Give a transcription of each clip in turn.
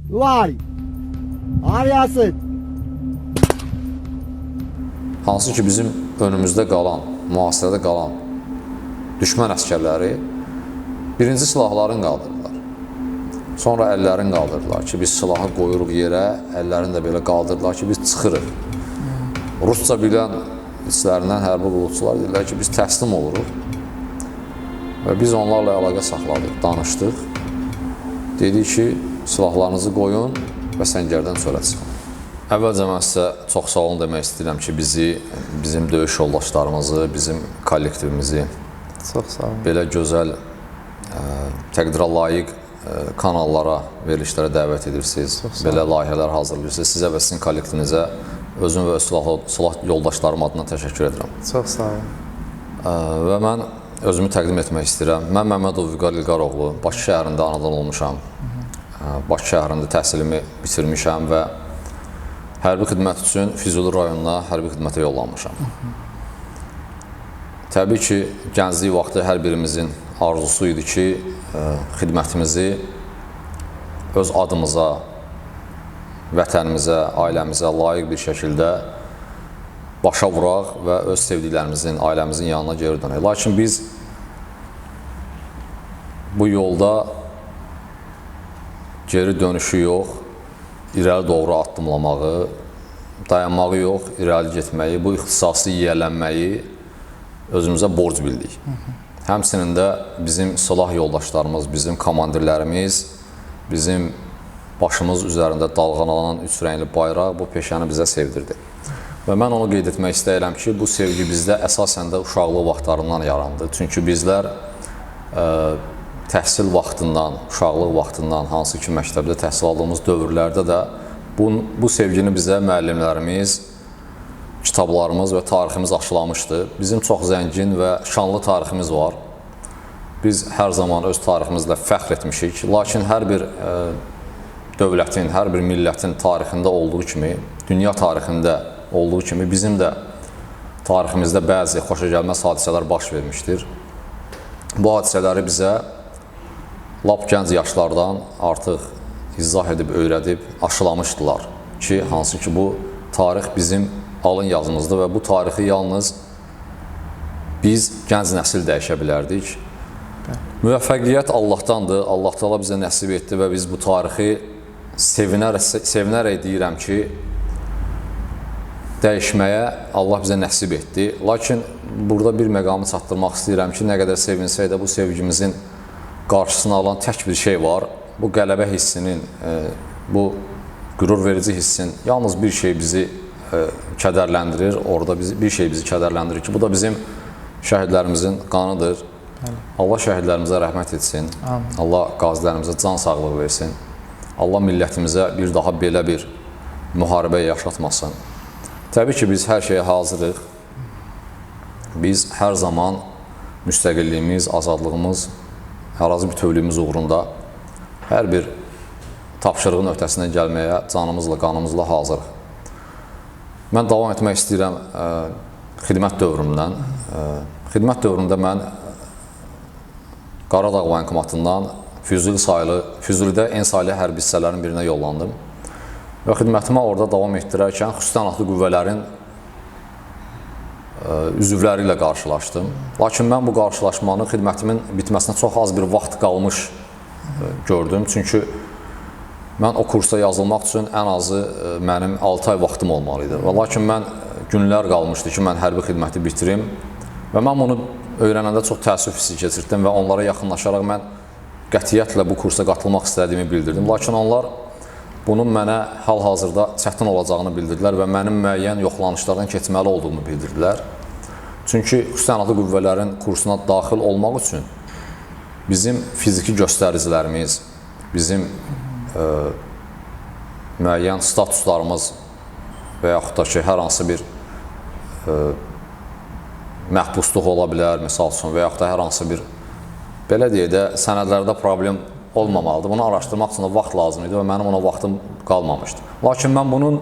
Vay! Arayasın. Hansı ki bizim önümüzdə qalan, mühasirədə qalan düşmən əskərləri birinci silahlarını qaldırdılar. Sonra əllərini qaldırdılar ki, biz silahı qoyuruq yerə, əllərini də belə qaldırdılar ki, biz çıxırıq. Rusca bilən içlərindən hərbi qulluqçular dedilər ki, biz təslim oluruq. Və biz onlarla əlaqə saxladıq, danışdıq. Dedik ki, silahlarınızı qoyun və səngərdən çölə çıxın. Əvvəlcə mən sizə çox sağ olun demək istəyirəm ki, bizim döyüş yoldaşlarımızı, bizim kollektivimizi belə gözəl, təqdirə layiq kanallara, verilişlərə dəvət edirsiniz, belə layihələr hazırlayırsınız. Sizə və sizin kollektivinizə özüm və silah yoldaşlarım adına təşəkkür edirəm. Çox sağ olun. Və mən özümü təqdim etmək istəyirəm. Mən Məmmədov Vüqar İlqaroğlu, Bakı şəhərində anadan olmuşam. Bakı şəhərində təhsilimi bitirmişəm və hərbi xidmət üçün Füzuli rayonuna hərbi xidmətə yollanmışam. Təbii ki, gənclik vaxtı hər birimizin arzusu idi ki, xidmətimizi öz adımıza, vətənimizə, ailəmizə layiq bir şəkildə başa vuraq və öz sevdiklərimizin, ailəmizin yanına geri dönək. Lakin biz bu yolda geri dönüşü yox, irəli doğru addımlamağı, dayanmağı yox, irəli getməyi, bu ixtisası yiyələnməyi özümüzə borc bildik. Həmçinin də bizim silah yoldaşlarımız, bizim komandirlərimiz, bizim başımız üzərində dalğalanan üç rəngli bayraq bu peşəni bizə sevdirdi. Və mən onu qeyd etmək istəyirəm ki, bu sevgi bizdə əsasən də uşaqlıq vaxtlarından yarandı. Çünki bizlər təhsil vaxtından, uşaqlıq vaxtından, hansı ki məktəbdə təhsil aldığımız dövrlərdə də bu sevgini bizə müəllimlərimiz, kitablarımız və tariximiz aşılamışdı. Bizim çox zəngin və şanlı tariximiz var. Biz hər zaman öz tariximizlə fəxr etmişik. Lakin hər bir dövlətin, hər bir millətin tarixində olduğu kimi, dünya tarixində olduğu kimi bizim də tariximizdə bəzi xoşagəlməz hadisələr baş vermişdir. Bu hadisələri bizə lap gənc yaşlardan artıq izah edib, öyrədib, aşılamışdılar ki, hansı ki bu tarix bizim alın yazımızdır və bu tarixi yalnız biz gənc nəsil dəyişə bilərdik. Müvəffəqiyyət Allahdandır, Allah Teala bizə nəsib etdi və biz bu tarixi sevinərək deyirəm ki, dəyişməyə Allah bizə nəsib etdi. Lakin burada bir məqamı çatdırmaq istəyirəm ki, nə qədər sevinsək də bu sevgimizin qarşısını alan tək bir şey var. Bu qələbə hissinin, bu qürur verici hissin yalnız bir şey bizi kədərləndirir, orada bir şey bizi kədərləndirir ki, bu da bizim şəhidlərimizin qanıdır. Allah şəhidlərimizə rəhmət etsin, Allah qazilərimizə can sağlığı versin, Allah millətimizə bir daha belə bir müharibə yaşatmasın. Təbii ki, biz hər şeyə hazırıq, biz hər zaman müstəqilliyimiz, azadlığımız, ərazi bütövlüyümüz uğrunda hər bir tapşırığın öhdəsindən gəlməyə canımızla, qanımızla hazırıq. Mən davam etmək istəyirəm xidmət dövrümdən. Xidmət dövründə mən Qaradağ Voyinkomatından Füzulidə en saylı hərbi hissələrin birinə yollandım. Və xidmətimə orada davam etdirərkən xüsusi təyinatlı qüvvələrin üzvləri ilə qarşılaşdım. Lakin mən bu qarşılaşmanı xidmətimin bitməsinə çox az bir vaxt qalmış gördüm. Çünki mən o kursa yazılmaq üçün ən azı mənim 6 ay vaxtım olmalı idi. Lakin mən günlər qalmışdı ki, mən hərbi xidməti bitirim və mən bunu öyrənəndə çox təəssüf hissi keçirdim və onlara yaxınlaşaraq mən qətiyyətlə bu kursa qatılmaq istədiyimi bildirdim. Lakin onlar bunun mənə hal-hazırda çətin olacağını bildirdilər və mənim müəyyən yoxlanışlardan keçməli olduğumu bildirdilər. Çünki xüsusi təyinatlı qüvvələrin kursuna daxil olmaq üçün bizim fiziki göstəricilərimiz, bizim müəyyən statuslarımız və yaxud da ki, hər hansı bir məhbusluq ola bilər, misal üçün, və yaxud da hər hansı bir, belə deyək də, sənədlərdə problem olmamalıdır. Bunu araşdırmaq üçün də vaxt lazım idi və mənim ona vaxtım qalmamışdı. Lakin mən bunun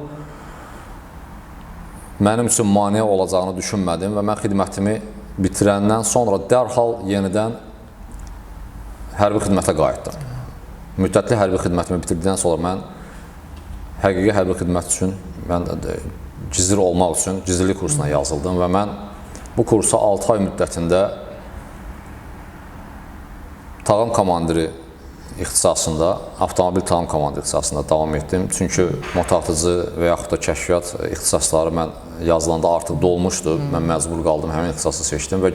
mənim üçün maneə olacağını düşünmədim və mən xidmətimi bitirəndən sonra dərhal yenidən hərbi xidmətə qayıtdım. Müddətli hərbi xidmətimi bitirdikdən sonra mən həqiqi hərbi xidmət üçün mən gizli olmaq üçün gizlilik kursuna yazıldım və mən bu kursa 6 ay müddətində tağım komandiri ixtisasında, avtomobil tağım komandiri ixtisasında davam etdim. Çünki motatıcı və yaxud da kəşfiyyat ixtisasları mən yazılanda artıq dolmuşdu. Mən məcbur qaldım, həmin ixtisası seçdim və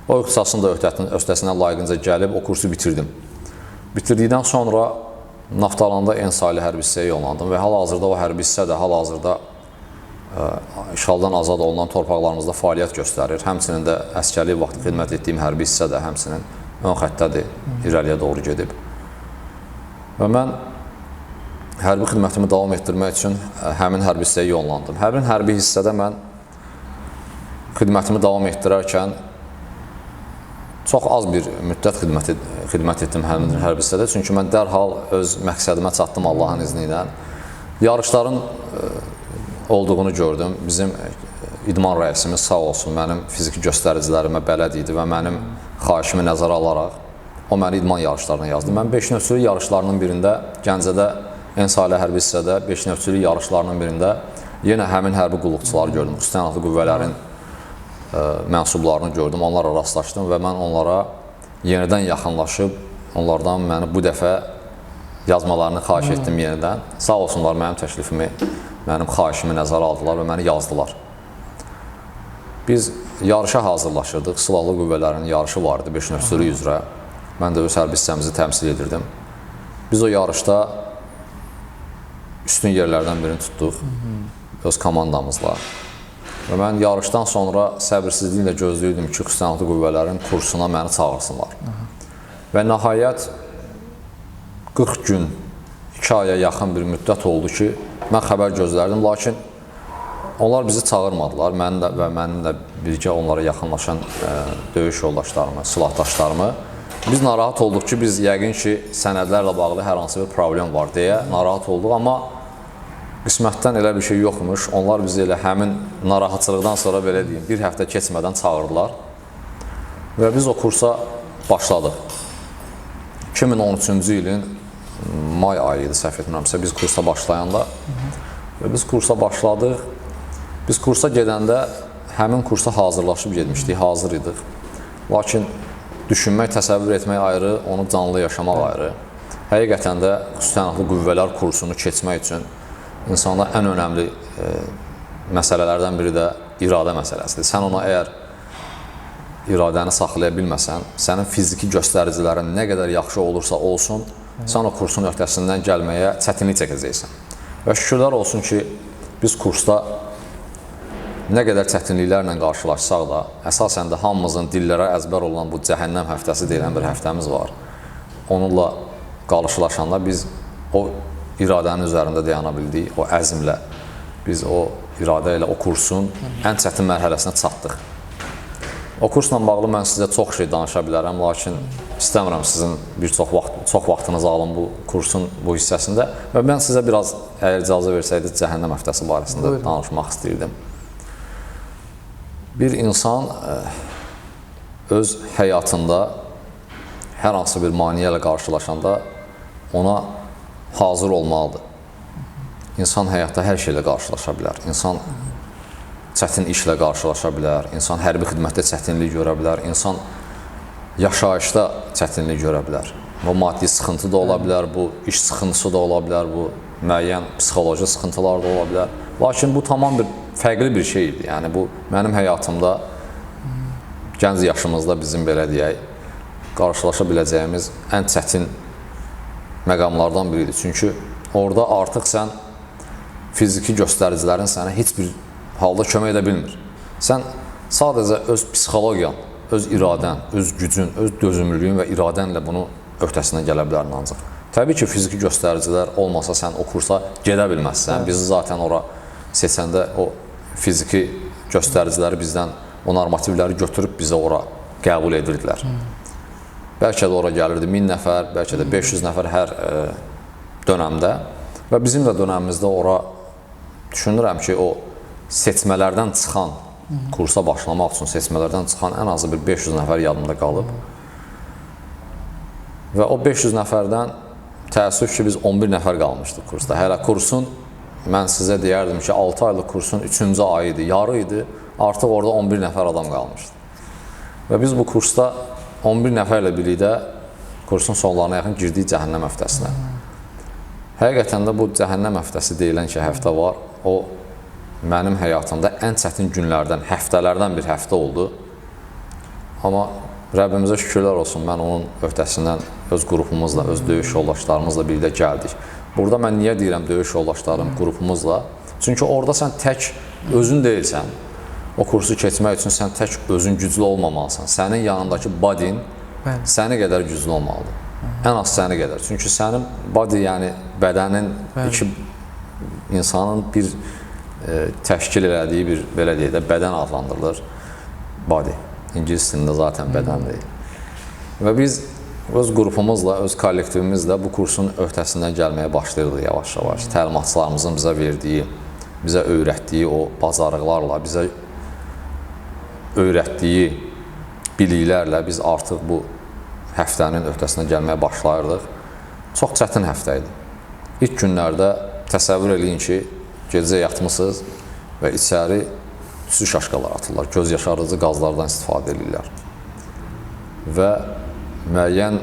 o ixtisasın da öhdəsindən layiqincə gəlib o kursu bitirdim. Bitirdikdən sonra Naftalanda Ensaylı hərbi hissəyə yollandım və hal-hazırda o hərbi hissə də hal-hazırda işğaldan azad olunan torpaqlarımızda fəaliyyət göstərir. Həmçinin də əsgərlik vaxtı xidmət etdiyim hərbi hissə də həmçinin ön xəttədir, irəliyə doğru gedib. Və mən hərbi xidmətimi davam etdirmək üçün həmin hərbi hissəyə yollandım. Həmin hərbi hissədə mən xidmətimi davam etdirərkən çox az bir müddət xidmət etdim həmin hərbi hissədə. Çünki mən dərhal öz məqsədimə çatdım Allahın izni ilə. Yarışların olduğunu gördüm. Bizim idman rəisimiz sağ olsun mənim fiziki göstəricilərimə bələd idi və mənim xahişimi nəzərə alaraq o məni idman yarışlarına yazdı. Mən 5 növçülük yarışlarının birində, Gəncədə Ensaylı hərbi hissədə 5 növçülük yarışlarının birində yenə həmin hərbi qulluqçuları gördüm. Xüsusən adlı qüvvələrin mənsublarını gördüm, onlarla rastlaşdım və mən onlara yenidən yaxınlaşıb, onlardan məni bu dəfə yazmalarını xahiş etdim yenidən. Sağ olsunlar mənim təklifimi, mənim xahişimi nəzərə aldılar və məni yazdılar. Biz yarışa hazırlaşırdıq, silahlı qüvvələrin yarışı vardı 5 növçülük üzrə. Mən də öz hərbi hissəmizi təmsil edirdim. Biz o yarışda üstün yerlərdən birini tutduq, öz komandamızla. Və mən yarışdan sonra səbirsizliklə gözləyirdim ki, xüsusən adlı qüvvələrin kursuna məni çağırsınlar. Və nəhayət 40 gün, 2 aya yaxın bir müddət oldu ki, mən xəbər gözlərdim, lakin onlar bizi çağırmadılar. Mən və mənimlə birgə onlara yaxınlaşan döyüş yoldaşlarımı, silahdaşlarımı. Biz narahat olduq ki, biz yəqin ki, sənədlərlə bağlı hər hansı bir problem var deyə narahat olduq, amma qismətdən elə bir şey yoxmuş. Onlar bizi elə həmin narahatçılıqdan sonra belə deyim, bir həftə keçmədən çağırdılar və biz o kursa başladıq. 2013-cü ilin may ayı idi, səhv etmirəmsə, biz kursa başlayanda və biz kursa başladıq. Biz kursa gedəndə həmin kursa hazırlaşıb getmişdik, hazır idik. Lakin düşünmək, təsəvvür etmək ayrı, onu canlı yaşamaq ayrı. Həqiqətən də xüsusən adlı qüvvələr kursunu keçmək üçün insanda ən önəmli məsələlərdən biri də iradə məsələsidir. Sən ona əgər iradəni saxlaya bilməsən, sənin fiziki göstəricilərin nə qədər yaxşı olursa olsun, sən o kursun öhdəsindən gəlməyə çətinlik çəkəcəksən. Və şükürlər olsun ki, biz kursda nə qədər çətinliklərlə qarşılaşsaq da, əsasən də hamımızın dillərə əzbər olan bu cəhənnəm həftəsi deyilən bir həftəmiz var. Onunla qarşılaşanda biz o iradənin üzərində dayana bildik, o əzmlə, biz o iradə ilə o kursun ən çətin mərhələsinə çatdıq. O kursla bağlı mən sizə çox şey danışa bilərəm, lakin istəmirəm sizin çox vaxtınızı alın bu kursun bu hissəsində və mən sizə biraz, əgər icazə versəydiniz, cəhənnəm həftəsi barəsində danışmaq istəyirdim. Bir insan öz həyatında hər hansı bir maneə ilə qarşılaşanda ona hazır olmalıdır. İnsan həyatda hər şeylə qarşılaşa bilər. İnsan çətin işlə qarşılaşa bilər. İnsan hərbi xidmətdə çətinlik görə bilər. İnsan yaşayışda çətinlik görə bilər. Bu maddi sıxıntı da ola bilər, bu iş sıxıntısı da ola bilər, bu müəyyən psixoloji sıxıntılar da ola bilər. Lakin bu tamam bir fərqli bir şey idi. Yəni bu mənim həyatımda gənc yaşımızda bizim belə deyək, qarşılaşa biləcəyimiz ən çətin məqamlardan biridir. Çünki orada artıq sən fiziki göstəricilərin sənə heç bir halda kömək edə bilmir. Sən sadəcə öz psixologiyan, öz iradən, öz gücün, öz dözümlülüyün və iradənlə bunu öhdəsindən gələ bilərsən ancaq. Təbii ki, fiziki göstəricilər olmasa sən o kursa gedə bilməzsən. Bizi zaten ora seçəndə o fiziki göstəriciləri bizdən, o normativləri götürüb bizə ora qəbul edirdilər. Bəlkə də ora gəlirdi 1000 nəfər, bəlkə də 500 nəfər hər dönəmdə və bizim də dönəmimizdə ora düşünürəm ki, o seçmələrdən çıxan, kursa başlamaq üçün seçmələrdən çıxan ən azı bir 500 nəfər yadımda qalıb və o 500 nəfərdən təəssüf ki, biz 11 nəfər qalmışdıq kursda. Hələ kursun, mən sizə deyərdim ki, 6 aylıq kursun 3-cü ayı idi, yarı idi. Artıq orada 11 nəfər adam qalmışdı. Və biz bu kursda 11 nəfərlə birlikdə kursun sonlarına yaxın girdik cəhənnəm həftəsinə. Həqiqətən də bu cəhənnəm həftəsi deyilən ki, həftə var. O, mənim həyatımda ən çətin günlərdən, həftələrdən bir həftə oldu. Amma Rəbbimizə şükürlər olsun, mən onun öhdəsindən öz qrupumuzla, öz döyüş yoldaşlarımızla birlikdə gəldik. Burada mən niyə deyirəm döyüş yoldaşlarım, qrupumuzla? Çünki orada sən tək özün deyilsən. O kursu keçmək üçün sən tək özün güclü olmamalısan. Sənin yanındakı bodin səni qədər güclü olmalıdır. Ən az səni qədər. Çünki sənin body, yəni bədənin iki insanın bir təşkil elədiyi bir, belə deyək də, bədən adlandırılır. Body. İngilis dilində zaten bədən deyil. Və biz öz qrupumuzla, öz kollektivimizlə bu kursun öhdəsindən gəlməyə başlayırdıq yavaş-yavaş. Təlimatçılarımızın bizə verdiyi, bizə öyrətdiyi o bacarıqlarla, bizə öyrətdiyi biliklərlə biz artıq bu həftənin öhdəsindən gəlməyə başlayırdıq. Çox çətin həftə idi. İlk günlərdə təsəvvür eləyin ki, gecə yatmısınız və içəri su şaşqalar atırlar, göz yaşarıcı qazlardan istifadə edirlər. Və müəyyən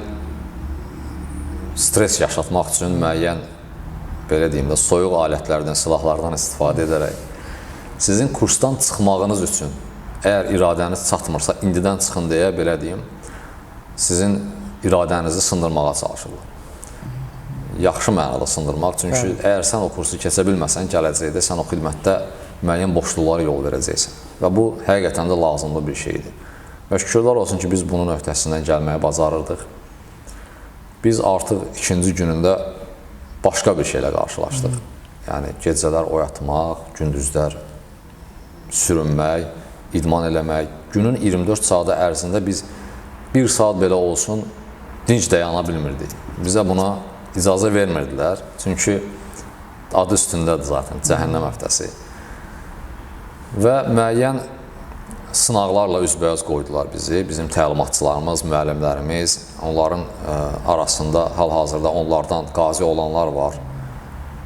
stres yaşatmaq üçün müəyyən, belə deyim də, soyuq alətlərdən, silahlardan istifadə edərək sizin kursdan çıxmağınız üçün, əgər iradəniz çatmırsa, indidən çıxın deyə, belə deyim, sizin iradənizi sındırmağa çalışırlar. Yaxşı mənada sındırmaq, çünki əgər sən o kursu keçə bilməsən, gələcəkdə sən o xidmətdə müəyyən boşluqlara yol verəcəksən. Və bu, həqiqətən də lazımlı bir şeydir. Və şükürlər olsun ki, biz bunun öhdəsindən gəlməyə bacarırdıq. Biz artıq ikinci günündə başqa bir şeylə qarşılaşdıq. Yəni, gecələr oyatmaq, gündüzlər sürünmək, idman eləmək. Günün 24 saatı ərzində biz bir saat belə olsun dinc dayana bilmirdik. Bizə buna icazə vermirdilər. Çünki adı üstündədir zaten, cəhənnəm həftəsi. Və müəyyən sınaqlarla üzbəüz qoydular bizi, bizim təlimatçılarımız, müəllimlərimiz, onların arasında hal-hazırda onlardan qazi olanlar var.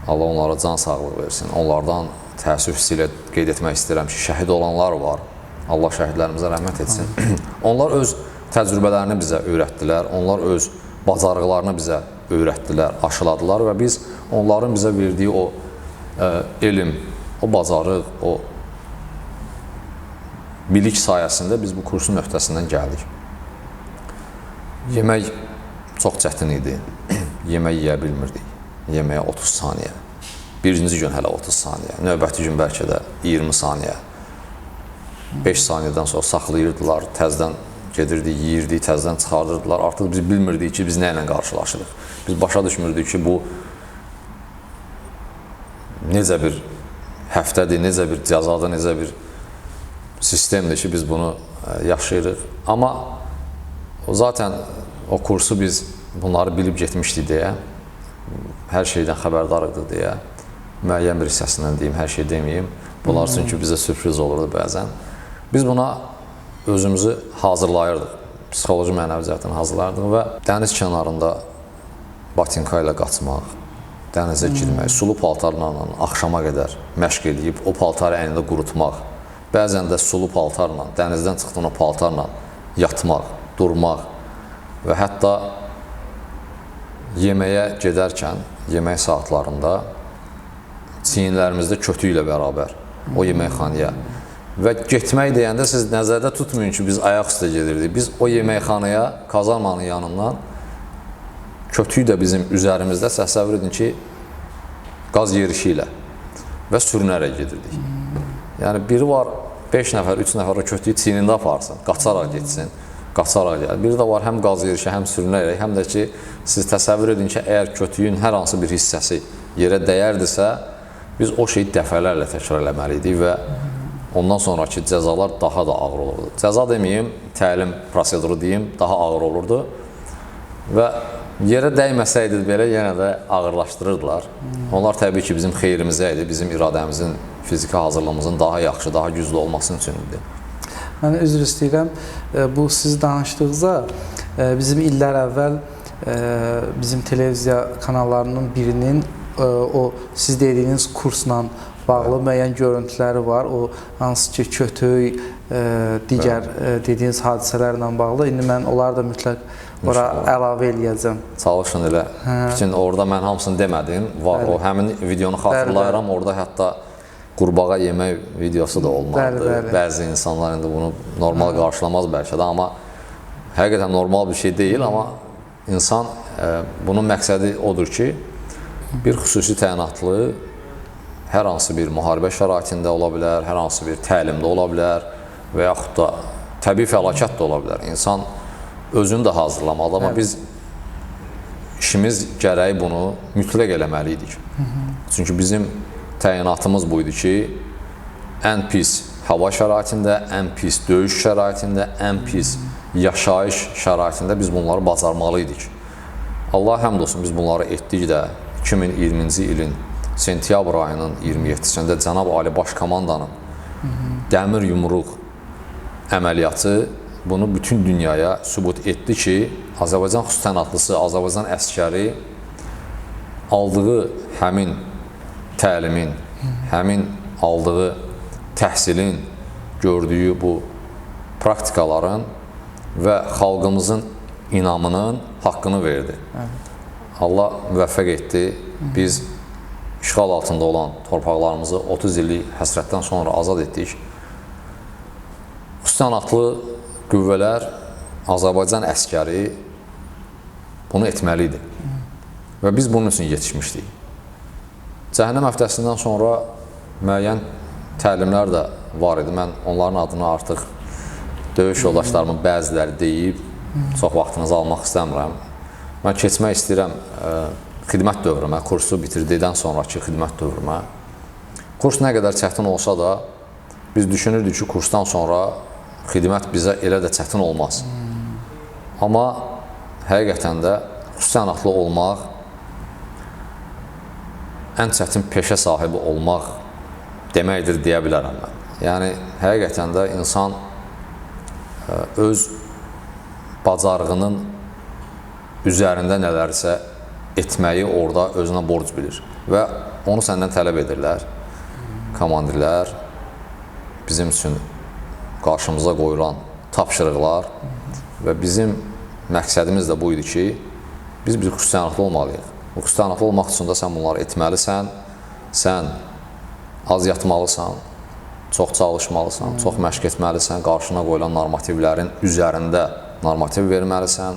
Allah onlara can sağlığı versin. Onlardan təəssüf ilə qeyd etmək istəyirəm ki, şəhid olanlar var. Allah şəhidlərimizə rəhmət etsin. Onlar öz təcrübələrini bizə öyrətdilər, onlar öz bacarıqlarını bizə öyrətdilər, aşıladılar və biz onların bizə verdiyi o elm, o bacarıq, o bilik sayəsində biz bu kursun öhdəsindən gəldik. Yemək çox çətin idi. Yemək yeyə bilmirdik. Yeməyə 30 saniyə. Birinci gün hələ 30 saniyə. Növbəti gün bəlkə də 20 saniyə. 5 saniyədən sonra saxlayırdılar, təzdən gedirdik, yeyirdik, təzdən çıxardırdılar. Artıq biz bilmirdik ki, biz nə ilə qarşılaşırıq. Biz başa düşmürdük ki, bu necə bir həftədir, necə bir cəzadır, necə bir sistemdir ki, biz bunu yaşayırıq. Amma zaten o kursu biz bunları bilib getmişdik deyə, hər şeydən xəbərdarıqdır deyə, müəyyən bir hissəsindən deyim, hər şey deməyim. Bunlar çünki bizə sürpriz olurdu bəzən. Biz buna özümüzü hazırlayırdıq, psixoloji mənəvi cəhətdən hazırlayırdıq və dəniz kənarında batinka ilə qaçmaq, dənizə girmək, sulu paltarla axşama qədər məşq edib, o paltarı əynində qurutmaq, bəzən də sulu paltarla, dənizdən çıxdığın o paltarla yatmaq, durmaq və hətta yeməyə gedərkən, yemək saatlarında çiyinlərimizdə kötü ilə bərabər o yeməkxanaya və getmək deyəndə siz nəzərdə tutmayın ki, biz ayaq üstə gedirdik. Biz o yeməkxanaya, kazarmanın yanından kötüyü də bizim üzərimizdə təsəvvür edin ki, qaz yerişi ilə və sürünərək gedirdik. Yəni, biri var 5 nəfər, 3 nəfər o kötüyü çiynində aparsın, qaçaraq getsin, qaçaraq gəlir. Biri də var həm qaz yerişi, həm sürünərək, həm də ki, siz təsəvvür edin ki, əgər kötüyün hər hansı bir hissəsi yerə dəyərdirsə, biz o şeyi dəfələrlə təkrar eləməliydik və ondan sonraki cəzalar daha da ağır olurdu. Cəza deməyim, təlim proseduru deyim, daha ağır olurdu və yerə dəyməsəydi belə yenə də ağırlaşdırırdılar. Onlar təbii ki, bizim xeyrimizə idi, bizim iradəmizin, fiziki hazırlığımızın daha yaxşı, daha güclü olması üçün idi. Mən üzr istəyirəm, bu siz danışdığınızda bizim illər əvvəl bizim televiziya kanallarının birinin o siz dediyiniz kursla bağlı müəyyən görüntüləri var. O hansı ki, kötü, digər dediyiniz hadisələrlə bağlı. İndi mən onları da mütləq ora əlavə eləyəcəm. Çalışın elə. Bütün orada mən hamısını demədim. Var. O həmin videonu xatırlayıram. Orada hətta qurbağa yemək videosu da olmalıdır. Bəzi insanlar indi bunu normal qarşılamaz bəlkə də, amma həqiqətən normal bir şey deyil. Amma insan, bunun məqsədi odur ki, bir xüsusi təyinatlı hər hansı bir müharibə şəraitində ola bilər, hər hansı bir təlimdə ola bilər və yaxud da təbii fəlakət də ola bilər. İnsan özünü də hazırlamalı, amma biz işimiz gərəyi bunu mütləq eləməliydik. Çünki bizim təyinatımız buydu ki, ən pis hava şəraitində, ən pis döyüş şəraitində, ən pis yaşayış şəraitində biz bunları bacarmalıydik. Allah həmd olsun, biz bunları etdik də 2020-ci ilin sentyabr ayının 27-sində Cənab Ali Baş Komandanın dəmir yumruq əməliyyatı bunu bütün dünyaya sübut etdi ki, Azərbaycan xüsusi təyinatlısı, Azərbaycan əskəri aldığı həmin təlimin, həmin aldığı təhsilin, gördüyü bu praktikaların və xalqımızın inamının haqqını verdi. Allah müvəffəq etdi. Biz işğal altında olan torpaqlarımızı 30 illik həsrətdən sonra azad etdik. Xüsusi təyinatlı qüvvələr, Azərbaycan əskəri bunu etməli idi. Və biz bunun üçün yetişmişdik. Cəhənnəm həftəsindən sonra müəyyən təlimlər də var idi. Mən onların adını artıq döyüş yoldaşlarımın bəziləri deyib, çox vaxtınızı almaq istəmirəm. Mən keçmək istəyirəm xidmət dövrümə, kursu bitirdikdən sonraki xidmət dövrümə. Kurs nə qədər çətin olsa da, biz düşünürdük ki, kursdan sonra xidmət bizə elə də çətin olmaz. Amma həqiqətən də xüsusi təyinatlı olmaq, ən çətin peşə sahibi olmaq deməkdir deyə bilərəm mən. Yəni, həqiqətən də insan öz bacarığının üzərində nələrsə etməyi orada özünə borc bilir və onu səndən tələb edirlər. Komandirlər, bizim üçün qarşımıza qoyulan tapşırıqlar və bizim məqsədimiz də buydu ki, biz bir xüsusi təyinatlı olmalıyıq. Bu xüsusi təyinatlı olmaq üçün də sən bunları etməlisən, sən az yatmalısan, çox çalışmalısan, çox məşq etməlisən, qarşına qoyulan normativlərin üzərində normativ verməlisən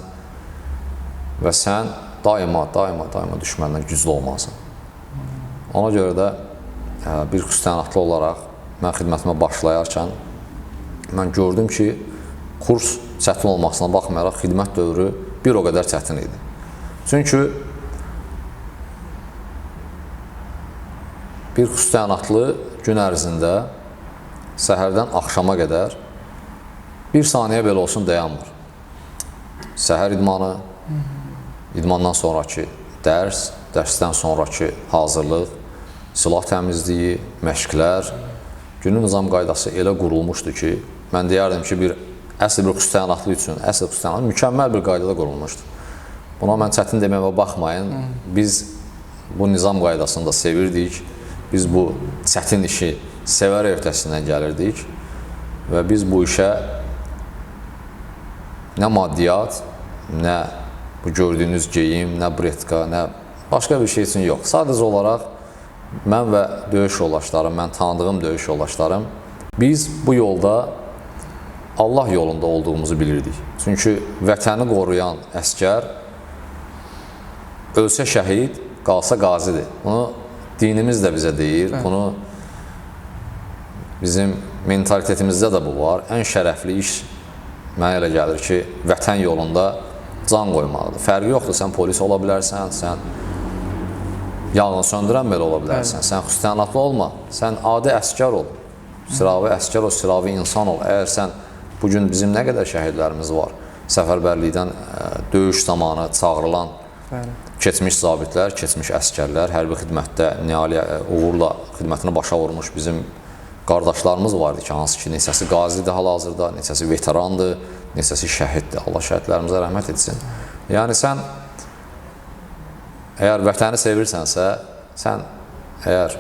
və sən daima düşməndən güclü olmalısan. Ona görə də bir xüsusi təyinatlı olaraq mən xidmətimə başlayarkən mən gördüm ki, kurs çətin olmasına baxmayaraq xidmət dövrü bir o qədər çətin idi. Çünki bir xüsusi təyinatlı gün ərzində səhərdən axşama qədər bir saniyə belə olsun dayanmır. Səhər idmanı, idmandan sonraki dərs, dərsdən sonraki hazırlıq, silah təmizliyi, məşqlər, günün nizam qaydası elə qurulmuşdu ki, mən deyərdim ki, əsl bir xüsusi təyinatlı üçün, əsl xüsusi təyinatlı mükəmməl bir qaydada qurulmuşdu. Buna mən çətin deməyimə baxmayın, biz bu nizam qaydasını da sevirdik, biz bu çətin işi sevərək öhdəsindən gəlirdik və biz bu işə nə maddiyyat, nə bu gördüyünüz geyim, nə bretka, nə başqa bir şey üçün yox. Sadəcə olaraq mən və döyüş yoldaşlarım, mən tanıdığım döyüş yoldaşlarım, biz bu yolda Allah yolunda olduğumuzu bilirdik. Çünki vətəni qoruyan əskər ölsə şəhid, qalsa qazidir. Bunu dinimiz də bizə deyir, bunu bizim mentalitetimizdə də bu var. Ən şərəfli iş mənə elə gəlir ki, vətən yolunda can qoymaqdır. Fərqi yoxdur, sən polis ola bilərsən, sən yanğın söndürən belə ola bilərsən, sən xüsusi təyinatlı olma, sən adi əskər ol, sıravi əskər ol, sıravi insan ol. Əgər sən, bugün bizim nə qədər şəhidlərimiz var, səfərbərlikdən döyüş zamanı çağırılan keçmiş zabitlər, keçmiş əskərlər, hərbi xidmətdə uğurla xidmətini başa vurmuş bizim qardaşlarımız vardı ki, hansı ki, neçəsi qazidir hal-hazırda, neçəsi veterandır, neçəsi şəhiddir. Allah şəhidlərimizə rəhmət etsin. Yəni, sən əgər vətəni sevirsənsə, sən əgər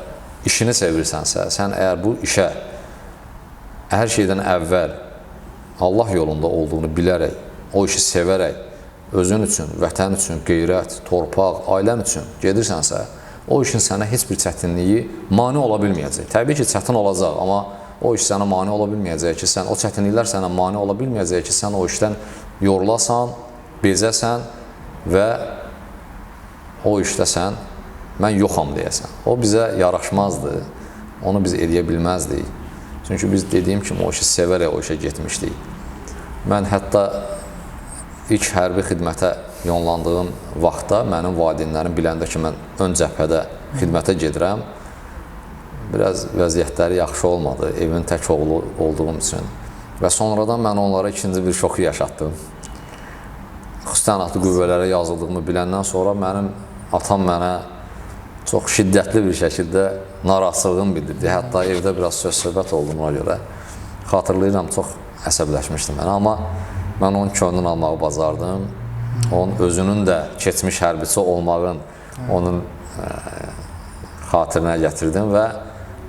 işini sevirsənsə, sən əgər bu işə hər şeydən əvvəl Allah yolunda olduğunu bilərək, o işi sevərək, özün üçün, vətən üçün, qeyrət, torpaq, ailən üçün gedirsənsə, o işin sənə heç bir çətinliyi mane ola bilməyəcək. Təbii ki, çətin olacaq, amma o iş sənə mane ola bilməyəcək ki, o çətinliklər sənə mane ola bilməyəcək ki, sən o işdən yorulasan, bezəsən və o işdə sən mən yoxam deyəsən. O bizə yaraşmazdı, onu biz edə bilməzdik. Çünki biz dediyim kimi o işi sevərək o işə getmişdik. Mən hətta ilk hərbi xidmətə yollandığım vaxtda mənim valideynlərim biləndə ki, mən ön cəbhədə xidmətə gedirəm, biraz vəziyyətləri yaxşı olmadı, evin tək oğlu olduğum üçün. Və sonradan mən onlara ikinci bir şoku yaşatdım. Xüsusi təyinatlı qüvvələrə yazıldığımı biləndən sonra mənim atam mənə çox şiddətli bir şəkildə narazılığını bildirdi. Hətta evdə biraz söz-söhbət oldu ona görə. Xatırlayıram, çox əsəbləşmişdim mən. Amma mən onun könlünü almağı bacardım. Onun özünün də keçmiş hərbiçi olmağın onun xatirinə gətirdim və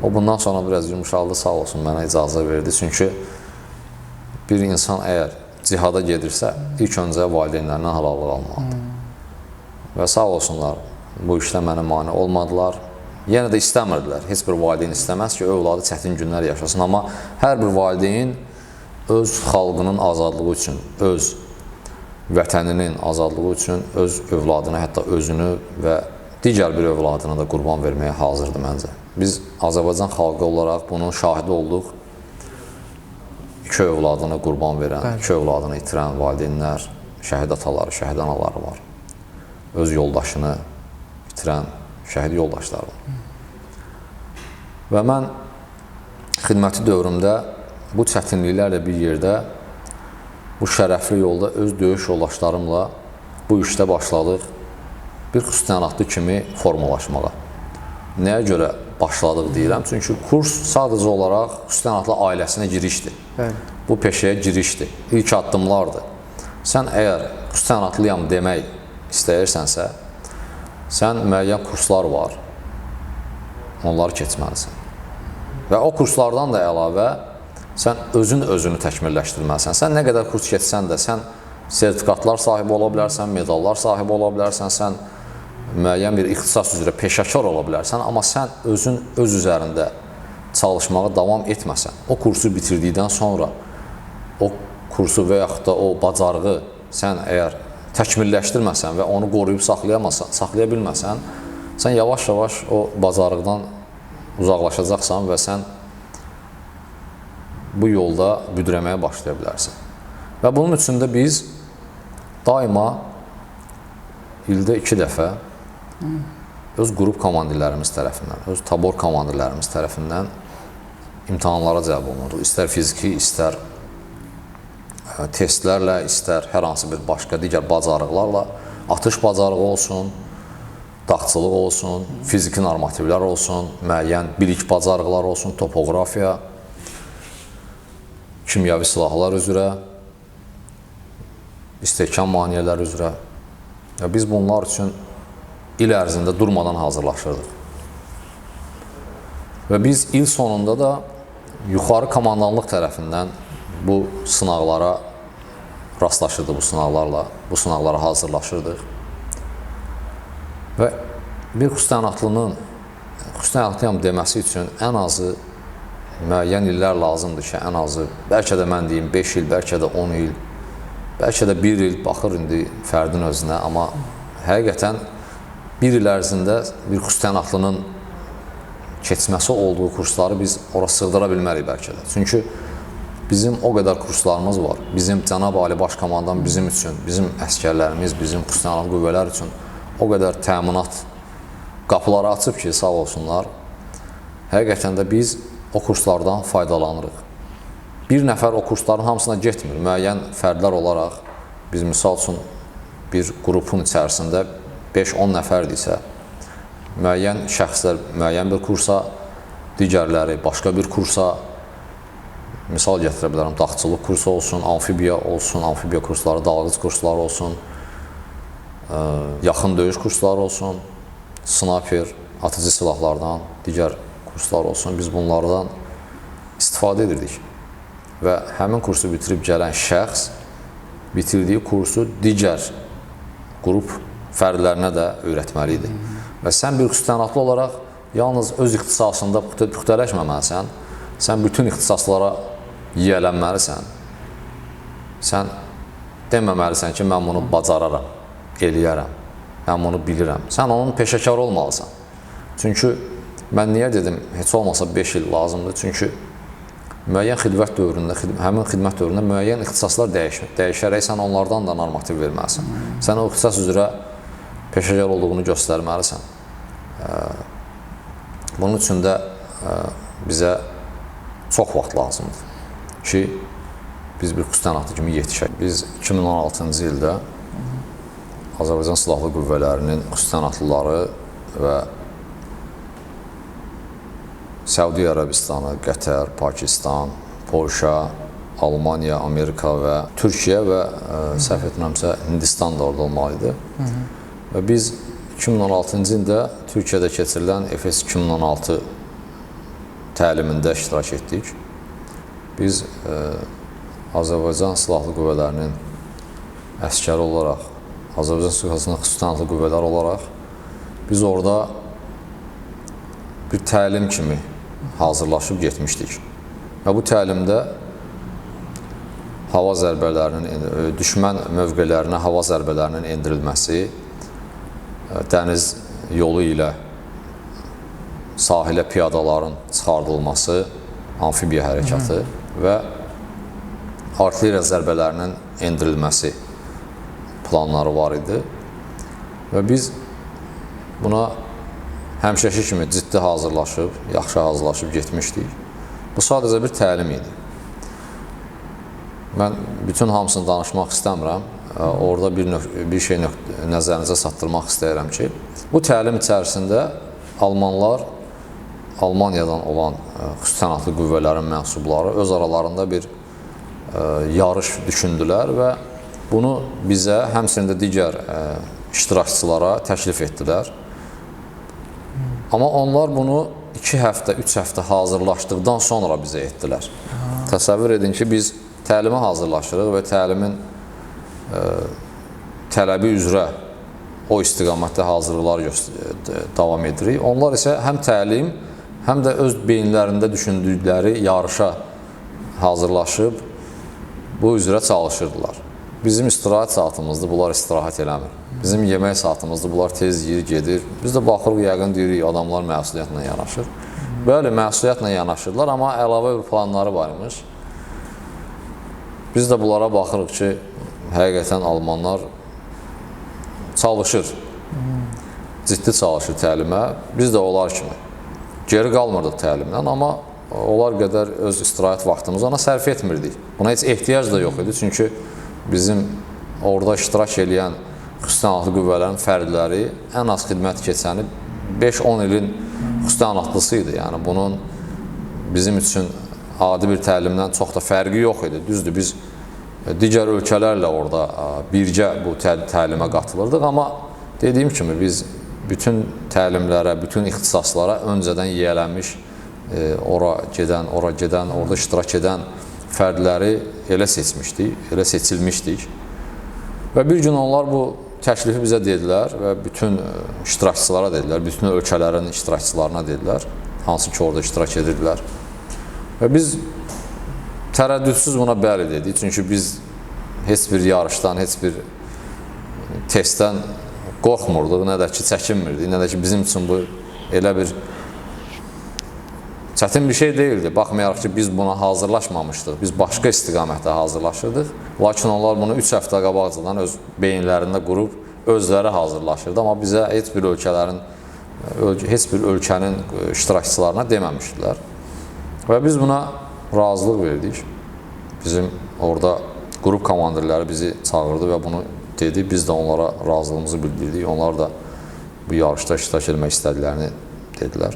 o bundan sonra biraz yumuşaldı, sağ olsun, mənə icazə verdi. Çünki bir insan əgər cihada gedirsə, ilk öncə valideynlərindən halallıq almalıdır. Və sağ olsunlar, bu işdə mənə mane olmadılar. Yenə də istəmirdilər. Heç bir valideyn istəməz ki, övladı çətin günlər yaşasın. Amma hər bir valideyn öz xalqının azadlığı üçün, öz vətəninin azadlığı üçün öz övladını, hətta özünü və digər bir övladını da qurban verməyə hazırdır məncə. Biz Azərbaycan xalqı olaraq bunun şahidi olduq. 2 övladını qurban verən, 2 övladını itirən valideynlər, şəhid ataları, şəhid anaları var. Öz yoldaşını itirən şəhid yoldaşları var. Və mən xidməti dövrümdə bu çətinliklərlə bir yerdə, bu şərəfli yolda öz döyüş yoldaşlarımla bu işdə başladıq bir xüsusi təyinatlı kimi formalaşmağa. Nəyə görə başladıq deyirəm? Çünki kurs sadəcə olaraq xüsusi təyinatlı ailəsinə girişdir. Bu peşəyə girişdir. İlk addımlardır. Sən əgər xüsusi təyinatlıyam demək istəyirsənsə, sən müəyyən kurslar var, onları keçməlisən. Və o kurslardan da əlavə sən özünü təkmilləşdirməlisən. Sən nə qədər kurs keçsən də, sən sertifikatlar sahibi ola bilərsən, medallar sahibi ola bilərsən, sən müəyyən bir ixtisas üzrə peşəkar ola bilərsən, amma sən özün öz üzərində çalışmağa davam etməsən, o kursu bitirdikdən sonra o kursu və yaxud da o bacarığı sən əgər təkmilləşdirməsən və onu qoruyub saxlaya bilməsən, sən yavaş-yavaş o bacarıqdan uzaqlaşacaqsan və sən bu yolda büdrəməyə başlaya bilərsən. Və bunun üçün də biz daima ildə 2 dəfə öz qrup komandirlərimiz tərəfindən, öz tabor komandirlərimiz tərəfindən imtahanlara cəlb olunurdu. İstər fiziki, istər testlərlə, istər hər hansı bir başqa digər bacarıqlarla, atış bacarığı olsun, dağçılıq olsun, fiziki normativlər olsun, müəyyən bilik bacarıqlar olsun, topoqrafiya, kimyəvi silahlar üzrə, istehkam maneələri üzrə. Biz bunlar üçün il ərzində durmadan hazırlaşırdıq. Və biz il sonunda da yuxarı komandanlıq tərəfindən bu sınaqlara rastlaşırdıq, bu sınaqlara hazırlaşırdıq. Və bir xüsusi təyinatlıyam deməsi üçün ən azı müəyyən illər lazımdır ki, ən azı, bəlkə də mən deyim 5 il, bəlkə də 10 il, bəlkə də 1 il, baxır indi fərdin özünə, amma həqiqətən 1 il ərzində bir xüsusi təyinatlının keçməsi olduğu kursları biz ora sığdıra bilmərik bəlkə də. Çünki bizim o qədər kurslarımız var. Bizim Cənab Ali Baş Komandan bizim üçün, bizim əskərlərimiz, bizim xüsusi təyinatlı qüvvələr üçün o qədər təminat qapıları açıb ki, sağ olsunlar. Həqiqətən də biz o kurslardan faydalanırıq. Bir nəfər o kursların hamısına getmir. Müəyyən fərdlər olaraq biz misal üçün bir qrupun içərisində 5-10 nəfərdirsə, müəyyən şəxslər müəyyən bir kursa, digərləri başqa bir kursa, misal gətirə bilərəm, dağçılıq kursu olsun, amfibiya kursları, dalğıc kursları olsun, yaxın döyüş kursları olsun, snayper, atıcı silahlardan, digər kurslar olsun, biz bunlardan istifadə edirdik. Və həmin kursu bitirib gələn şəxs bitirdiyi kursu digər qrup fərdlərinə də öyrətməli idi. Və sən bir xüsusi olaraq yalnız öz ixtisasında püxtələşməməlisən, sən bütün ixtisaslara yiyələnməlisən. Sən deməməlisən ki, mən bunu bacararam, eləyərəm, mən bunu bilirəm. Sən onun peşəkar olmalısan. Çünki mən niyə dedim, heç olmasa 5 il lazımdır? Çünki müəyyən xidmət dövründə, həmin xidmət dövründə müəyyən ixtisaslar dəyişərək sən onlardan da normativ verməlisən. Sən o ixtisas üzrə peşəkar olduğunu göstərməlisən. Bunun üçün də bizə çox vaxt lazımdır ki, biz bir xüsusi təyinatlı kimi yetişək. Biz 2016-cı ildə Azərbaycan Silahlı Qüvvələrinin xüsusi təyinatlıları və Səudiyyə Ərəbistanı, Qətər, Pakistan, Polşa, Almaniya, Amerika və Türkiyə və səhv etmirəmsə Hindistan da orada olmalıdır. Və biz 2016-cı ildə Türkiyədə keçirilən Efes 2016 təlimində iştirak etdik. Biz Azərbaycan Silahlı Qüvvələrinin əsgəri olaraq, Azərbaycan Silahlı xüsusi təyinatlı qüvvələr olaraq biz orada bir təlim kimi hazırlaşıb getmişdik. Və bu təlimdə hava zərbələrinin, düşmən mövqelərinə hava zərbələrinin endirilməsi, dəniz yolu ilə sahilə piyadaların çıxardılması, amfibiya hərəkatı və artilleriya zərbələrinin endirilməsi planları var idi. Və biz buna həmişəki kimi ciddi hazırlaşıb, yaxşı hazırlaşıb getmişdik. Bu sadəcə bir təlim idi. Mən bütün hamısını danışmaq istəmirəm. Orada bir şey nəzərinizə çatdırmaq istəyirəm ki, bu təlim içərisində Almanlar, Almaniyadan olan xüsusi təyinatlı qüvvələrin mənsubları öz aralarında bir yarış düşündülər və bunu bizə, həmçinin də digər iştirakçılara təklif etdilər. Amma onlar bunu 2 həftə, 3 həftə hazırlaşdıqdan sonra bizə etdilər. Təsəvvür edin ki, biz təlimə hazırlaşırıq və təlimin tələbi üzrə o istiqamətdə hazırlıqlar davam edirik. Onlar isə həm təlim, həm də öz beyinlərində düşündükləri yarışa hazırlaşıb bu üzrə çalışırdılar. Bizim istirahət saatımızdır, bunlar istirahət eləmir. Bizim yemək saatımızdır, bunlar tez yiyir, gedir. Biz də baxırıq, yəqin deyirik, adamlar məsuliyyətlə yanaşır. Bəli, məsuliyyətlə yanaşırlar, amma əlavə bir planları var imiş. Biz də bunlara baxırıq ki, həqiqətən Almanlar çalışır, ciddi çalışır təlimə. Biz də onlar kimi geri qalmırdıq təlimdən, amma onlar qədər öz istirahət vaxtımızı ona sərf etmirdik. Buna heç ehtiyac da yox idi, çünki bizim orada iştirak edən xüsusi təyinatlı qüvvələrin fərdləri ən az xidmət keçəni 5-10 ilin xüsusi təyinatlısı idi. Yəni bunun bizim üçün adi bir təlimdən çox da fərqi yox idi. Düzdür, biz digər ölkələrlə orada birgə bu təlimə qatılırdıq, amma dediyim kimi biz bütün təlimlərə, bütün ixtisaslara öncədən yiyələnmiş, ora gedən, orada iştirak edən fərdləri elə seçmişdik, elə seçilmişdik. Və bir gün onlar bu təklifi bizə dedilər və bütün iştirakçılara dedilər, bütün ölkələrin iştirakçılarına dedilər, hansı ki orada iştirak edirdilər. Və biz tərəddüdsüz buna bəli dedik, çünki biz heç bir yarışdan, heç bir testdən qorxmurduq, nə də ki çəkinmirdik, nə də ki bizim üçün bu elə bir çətin bir şey deyildi. Baxmayaraq ki, biz buna hazırlaşmamışdıq, biz başqa istiqamətdə hazırlaşırdıq. Lakin onlar bunu 3 həftə qabaqcadan öz beyinlərində qurub, özləri hazırlaşırdı. Amma bizə heç bir ölkənin iştirakçılarına deməmişdilər. Və biz buna razılıq verdik. Bizim orada qrup komandirləri bizi çağırdı və bunu dedi. Biz də onlara razılığımızı bildirdik. Onlar da bu yarışda iştirak etmək istədiklərini dedilər.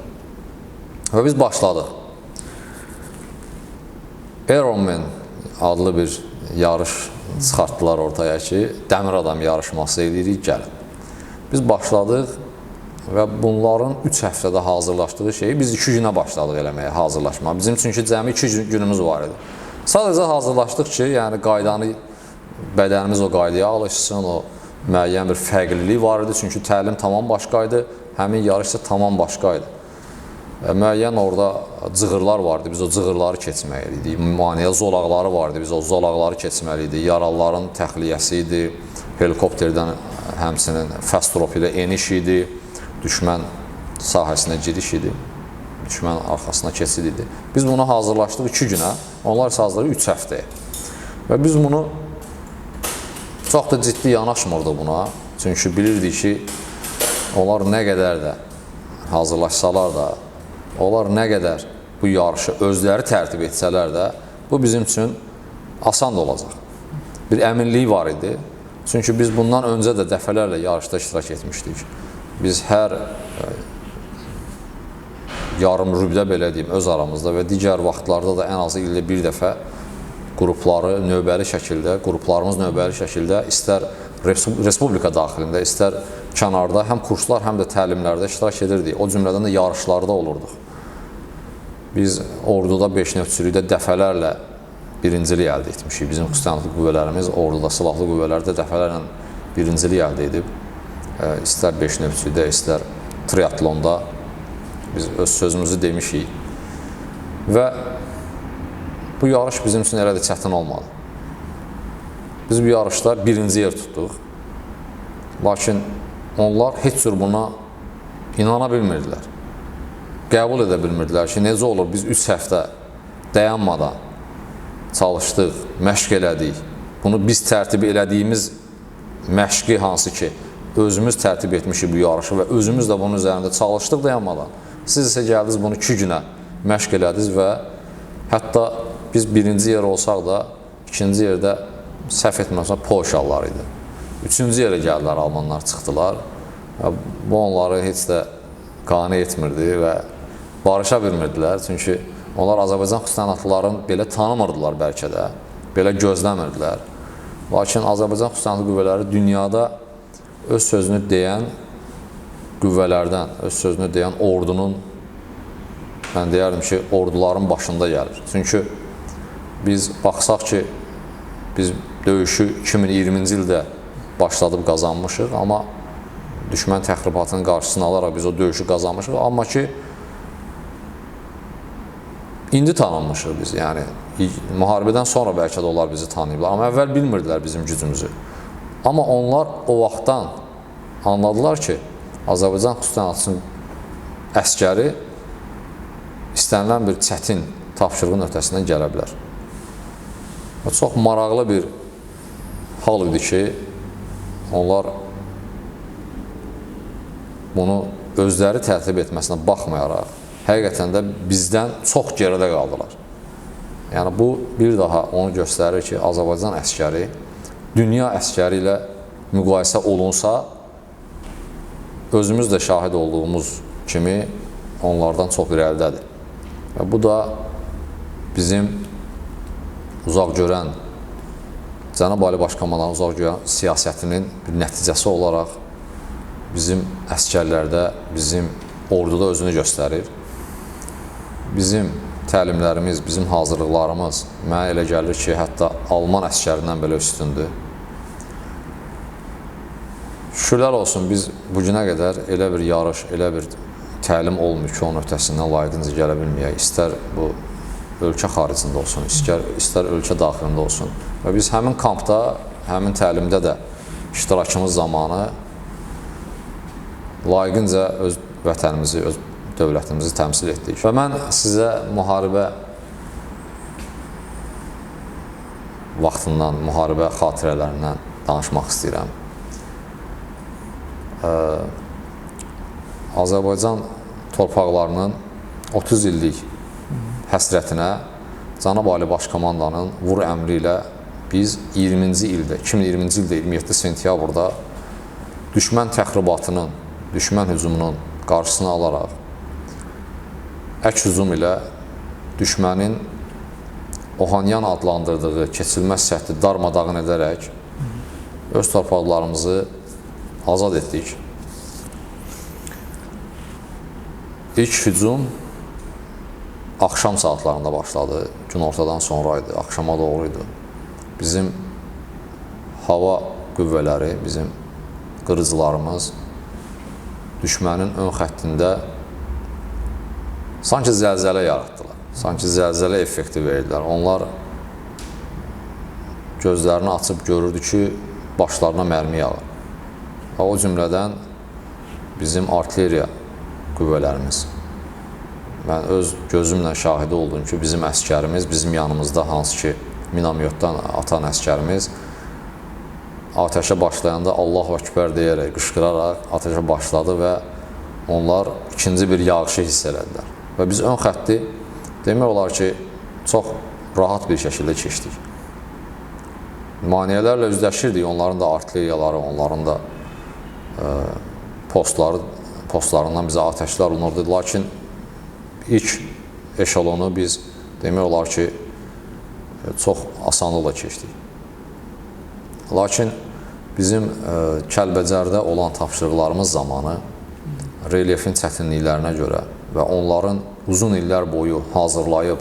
Və biz başladıq. Ironman adlı bir yarış çıxartdılar ortaya ki, dəmir adam yarışması edirik, gəlin. Biz başladıq və bunların 3 həftədə hazırlaşdığı şeyi biz 2 günə başladıq eləməyə, hazırlaşmağa. Bizim çünki cəmi 2 günümüz var idi. Sadəcə hazırlaşdıq ki, yəni qaydanı, bədənimiz o qaydaya alışsın, o müəyyən bir fərqlilik var idi. Çünki təlim tamam başqa idi, həmin yarış isə tamam başqa idi. Müəyyən orada cığırlar vardı, biz o cığırları keçməliydik. Müayinə zolaqları vardı, biz o zolaqları keçməliydik. Yaralıların təxliyəsi idi, helikopterdən həmçinin fast drop ilə eniş idi, düşmən sahəsinə giriş idi, düşmən arxasına keçid idi. Biz bunu hazırlaşdıq 2 günə, onlar isə hazırlayıb 3 həftəyə. Və biz bunu çox da ciddi yanaşmırdıq buna. Çünki bilirdik ki, onlar nə qədər də hazırlaşsalar da, onlar nə qədər bu yarışı özləri tərtib etsələr də, bu bizim üçün asan da olacaq. Bir əminlik var idi. Çünki biz bundan öncə də dəfələrlə yarışda iştirak etmişdik. Biz hər yarım rübdə belə deyim, öz aramızda və digər vaxtlarda da ən azı ildə bir dəfə qrupları növbəli şəkildə, qruplarımız növbəli şəkildə istər respublika daxilində, istər kənarda həm kurslar, həm də təlimlərdə iştirak edirdik. O cümlədən də yarışlarda olurduq. Biz orduda 5 növçülükdə dəfələrlə birincilik əldə etmişik. Bizim xüsusiyyətli qüvvələrimiz orduda, silahlı qüvvələrdə dəfələrlə birincilik əldə edib. İstər 5 növçülükdə, istər triatlonda biz öz sözümüzü demişik. Və bu yarış bizim üçün elə də çətin olmadı. Biz bu yarışda birinci yer tutduq. Lakin onlar heç cür buna inana bilmirdilər. Qəbul edə bilmirdilər ki, necə olur biz 3 həftə dayanmadan çalışdıq, məşq elədik. Bunu biz tərtib elədiyimiz məşqi hansı ki, özümüz tərtib etmişik bu yarışı və özümüz də bunun üzərində çalışdıq dayanmadan. Siz isə gəldiniz bunu 2 günə məşq elədiniz və hətta biz birinci yer olsaq da, ikinci yerdə səhv etməsəm Polşalılar idi. Üçüncü yerə gəldilər, Almanlar çıxdılar. Bu onları heç də qane etmirdi və barışa bilmirdilər. Çünki onlar Azərbaycan xüsusiyyətlilərini belə tanımırdılar bəlkə də, belə gözləmirdilər. Lakin Azərbaycan xüsusiyyətli qüvvələri dünyada öz sözünü deyən qüvvələrdən, öz sözünü deyən ordunun, mən deyərdim ki, orduların başında gəlir. Çünki biz baxsaq ki, biz döyüşü 2020-ci ildə başladıb qazanmışıq, amma düşmən təxribatının qarşısını alaraq biz o döyüşü qazanmışıq. Amma ki, indi tanınmışıq biz, yəni müharibədən sonra bəlkə də onlar bizi tanıyıblar, amma əvvəl bilmirdilər bizim gücümüzü. Amma onlar o vaxtdan anladılar ki, Azərbaycan xüsusiyyətinin əskəri istənilən bir çətin tapşırığın ötəsindən gələ bilər. Çox maraqlı bir hal idi ki, onlar bunu özləri tərtib etməsinə baxmayaraq, həqiqətən də bizdən çox geridə qaldılar. Yəni, bu bir daha onu göstərir ki, Azərbaycan əskəri dünya əskəri ilə müqayisə olunsa, özümüz də şahid olduğumuz kimi onlardan çox irəlidədir. Və bu da bizim uzaq görən, Cənab Ali Baş Komandanın uzaq görən siyasətinin bir nəticəsi olaraq bizim əskərlərdə, bizim orduda özünü göstərir. Bizim təlimlərimiz, bizim hazırlıqlarımız mənə elə gəlir ki, hətta Alman əskərindən belə üstündür. Şükürlər olsun, biz bugünə qədər elə bir yarış, elə bir təlim olmuyor ki, onun ötəsindən layiqincə gələ bilməyək. İstər bu ölkə xaricində olsun, istər ölkə daxilində olsun. Və biz həmin kampda, həmin təlimdə də iştirakımız zamanı layiqincə öz vətənimizi, öz dövlətimizi təmsil etdik. Və mən sizə müharibə vaxtından, müharibə xatirələrindən danışmaq istəyirəm. Azərbaycan torpaqlarının 30 illik həsrətinə Cənab Ali Baş Komandanın vur əmri ilə biz 2020-ci ildə 27 sentyabrda düşmən təxribatının, düşmən hücumunun qarşısını alaraq ək hücum ilə düşmənin Ohanyan adlandırdığı keçilməz səhti darmadağın edərək öz torpaqlarımızı azad etdik. İlk hücum axşam saatlarında başladı. Günortadan sonraydı, axşama doğruydu. Bizim hava qüvvələri, bizim qırıcılarımız düşmənin ön xəttində sanki zəlzələ yaratdılar. Sanki zəlzələ effekti verdilər. Onlar gözlərini açıb görürdü ki, başlarına mərmi yağır. Və o cümlədən bizim artilleriya qüvvələrimiz. Mən öz gözümlə şahidi oldum ki, bizim əskərimiz, bizim yanımızda hansı ki, minamyotdan atan əskərimiz atəşə başlayanda Allahu Ekber deyərək, qışqıraraq atəşə başladı və onlar ikinci bir yağışı hiss elədilər. Və biz ön xətti demək olar ki, çox rahat bir şəkildə keçdik. Maneələrlə üzləşirdik, onların da artilleriyaları, onların da postlarından bizə atəşlər olunurdu. Lakin ilk eşalonu biz demək olar ki, çox asanlıqla keçdik. Lakin bizim Kəlbəcərdə olan tapşırıqlarımız zamanı relyefin çətinliklərinə görə və onların uzun illər boyu hazırlayıb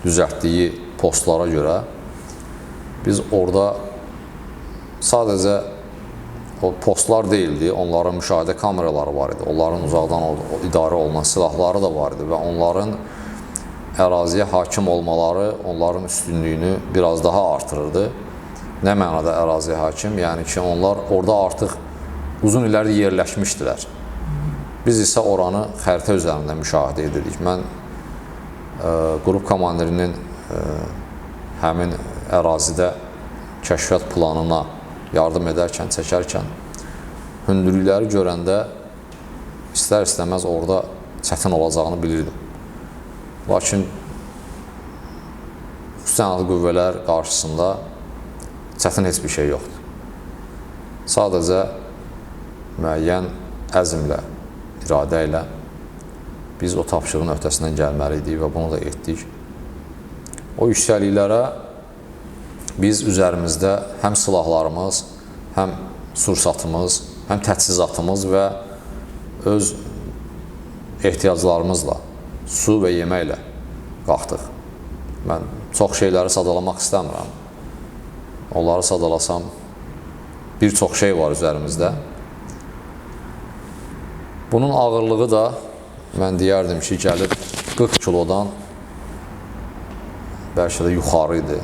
düzəltdiyi postlara görə biz orada sadəcə o postlar deyildi, onların müşahidə kameraları var idi, onların uzaqdan idarə olunan silahları da var idi və onların əraziyə hakim olmaları onların üstünlüyünü biraz daha artırırdı. Nə mənada əraziyə hakim? Yəni ki, onlar orada artıq uzun illərdə yerləşmişdilər. Biz isə oranı xəritə üzərində müşahidə edirdik. Mən qrup komandirinin həmin ərazidə kəşfiyyat planına yardım edərkən, çəkərkən hündürlükləri görəndə istər-istəməz orada çətin olacağını bilirdim. Lakin üstənadlı qüvvələr qarşısında çətin heç bir şey yoxdur. Sadəcə müəyyən əzmlə, iradə ilə biz o tapşırığın öhdəsindən gəlməliydik və bunu da etdik. O yüksəkliklərə biz üzərimizdə həm silahlarımız, həm sursatımız, həm təchizatımız və öz ehtiyaclarımızla, su və yeməklə qalxdıq. Mən çox şeyləri sadalamaq istəmirəm. Onları sadalasam, bir çox şey var üzərimizdə. Bunun ağırlığı da mən deyərdim ki, gəlib 40 kilodan bəlkə də yuxarı idi.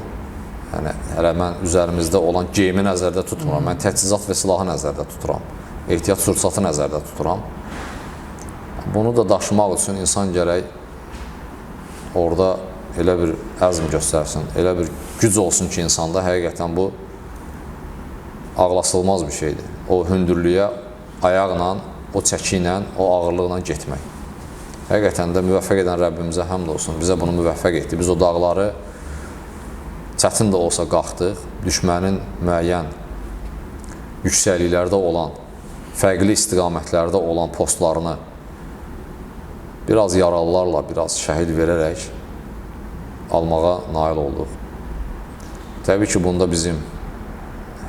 Yəni, hələ mən üzərimizdə olan geyimi nəzərdə tutmuram. Mən təchizat və silahı nəzərdə tuturam. Ehtiyat sursatı nəzərdə tuturam. Bunu da daşımaq üçün insan gərək orada elə bir əzm göstərsin, elə bir güc olsun ki, insanda həqiqətən bu ağlasılmaz bir şeydir. O hündürlüyə ayaqla, o çəki ilə, o ağırlıqla getmək. Həqiqətən də müvəffəq edən Rəbbimizə həmd olsun, bizə bunu müvəffəq etdi. Biz o dağları çətin də olsa qalxdıq, düşmənin müəyyən yüksəkliklərdə olan, fərqli istiqamətlərdə olan postlarını biraz yaralılarla, biraz şəhid verərək almağa nail olduq. Təbii ki, bunda bizim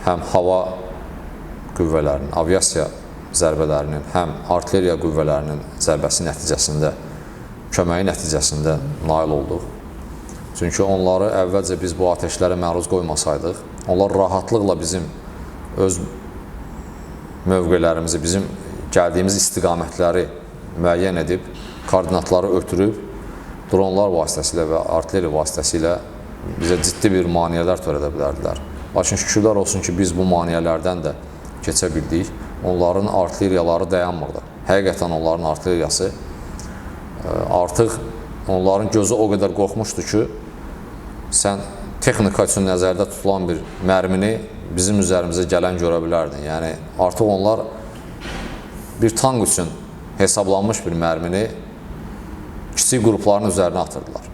həm hava qüvvələrinin, aviasiya zərbələrinin, həm artilleriya qüvvələrinin zərbəsi nəticəsində, köməyi nəticəsində nail olduq. Çünki onları əvvəlcə biz bu atəşlərə məruz qoymasaydıq, onlar rahatlıqla bizim öz mövqelərimizi, bizim gəldiyimiz istiqamətləri müəyyən edib, koordinatları ötürüb, dronlar vasitəsilə və artilleriya vasitəsilə bizə ciddi bir maneələr törədə bilərdilər. Lakin şükürlər olsun ki, biz bu maneələrdən də keçə bildik. Onların artilleriyaları dayanmırdı. Həqiqətən onların artilleriyası artıq onların gözü o qədər qorxmuşdu ki, sən texnika üçün nəzərdə tutulan bir mərmini bizim üzərimizə gələn görə bilərdin. Yəni, artıq onlar bir tank üçün hesablanmış bir mərmini kiçik qrupların üzərinə atırdılar.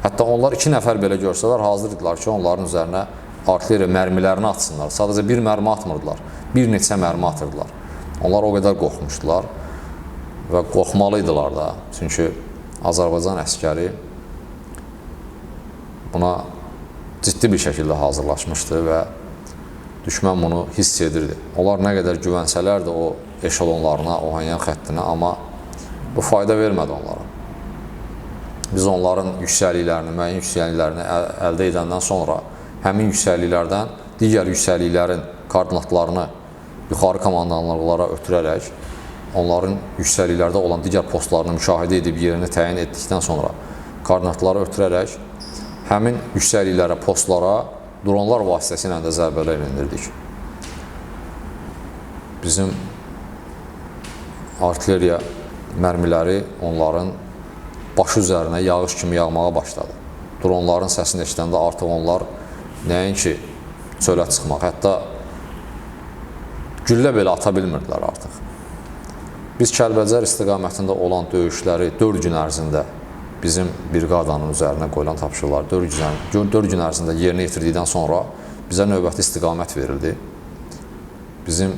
Hətta onlar 2 nəfər belə görsələr, hazır idilər ki, onların üzərinə artilleriya mərmilərini atsınlar. Sadəcə bir mərmi atmırdılar, bir neçə mərmi atırdılar. Onlar o qədər qorxmuşdular və qorxmalıydılar da. Çünki Azərbaycan əskəri buna ciddi bir şəkildə hazırlaşmışdı və düşmən bunu hiss edirdi. Onlar nə qədər güvənsələr də o eşelonlarına, o hanyar xəttinə, amma Bu fayda vermədi onlara. Biz onların yüksəkliklərini, müəyyən yüksəkliklərini əldə edəndən sonra həmin yüksəkliklərdən digər yüksəkliklərin koordinatlarını yuxarı komandanlıqlara ötürərək, onların yüksəkliklərdə olan digər postlarını müşahidə edib yerini təyin etdikdən sonra koordinatları ötürərək həmin yüksəkliklərə, postlara dronlar vasitəsilə də zərbələr endirdik. Bizim artilleriya mərmiləri onların başı üzərinə yağış kimi yağmağa başladı. Dronların səsini eşidəndə artıq onlar nəinki çölə çıxmaq, hətta güllə belə ata bilmirdilər artıq. Biz Kəlbəcər istiqamətində olan döyüşləri 4 gün ərzində bizim briqadanın üzərinə qoyulan tapşırıqlar 4 gün ərzində yerinə yetirdikdən sonra bizə növbəti istiqamət verildi. Bizim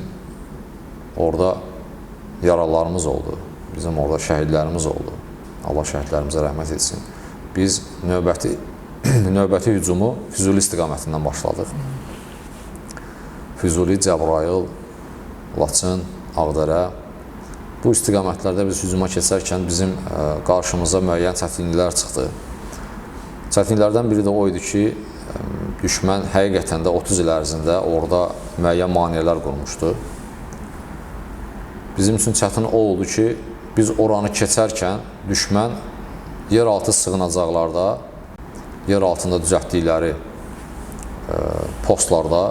orada yaralarımız oldu, bizim orada şəhidlərimiz oldu. Allah şəhidlərimizə rəhmət etsin. Biz növbəti hücumu Füzuli istiqamətindən başladıq. Füzuli, Cəbrayıl, Laçın, Ağdərə. Bu istiqamətlərdə biz hücuma keçərkən bizim qarşımıza müəyyən çətinliklər çıxdı. Çətinliklərdən biri də o idi ki, düşmən həqiqətən də 30 il ərzində orada müəyyən maneələr qurmuşdu. Bizim üçün çətin o oldu ki, biz oranı keçərkən düşmən yeraltı sığınacaqlarda, yer altında düzəltdikləri postlarda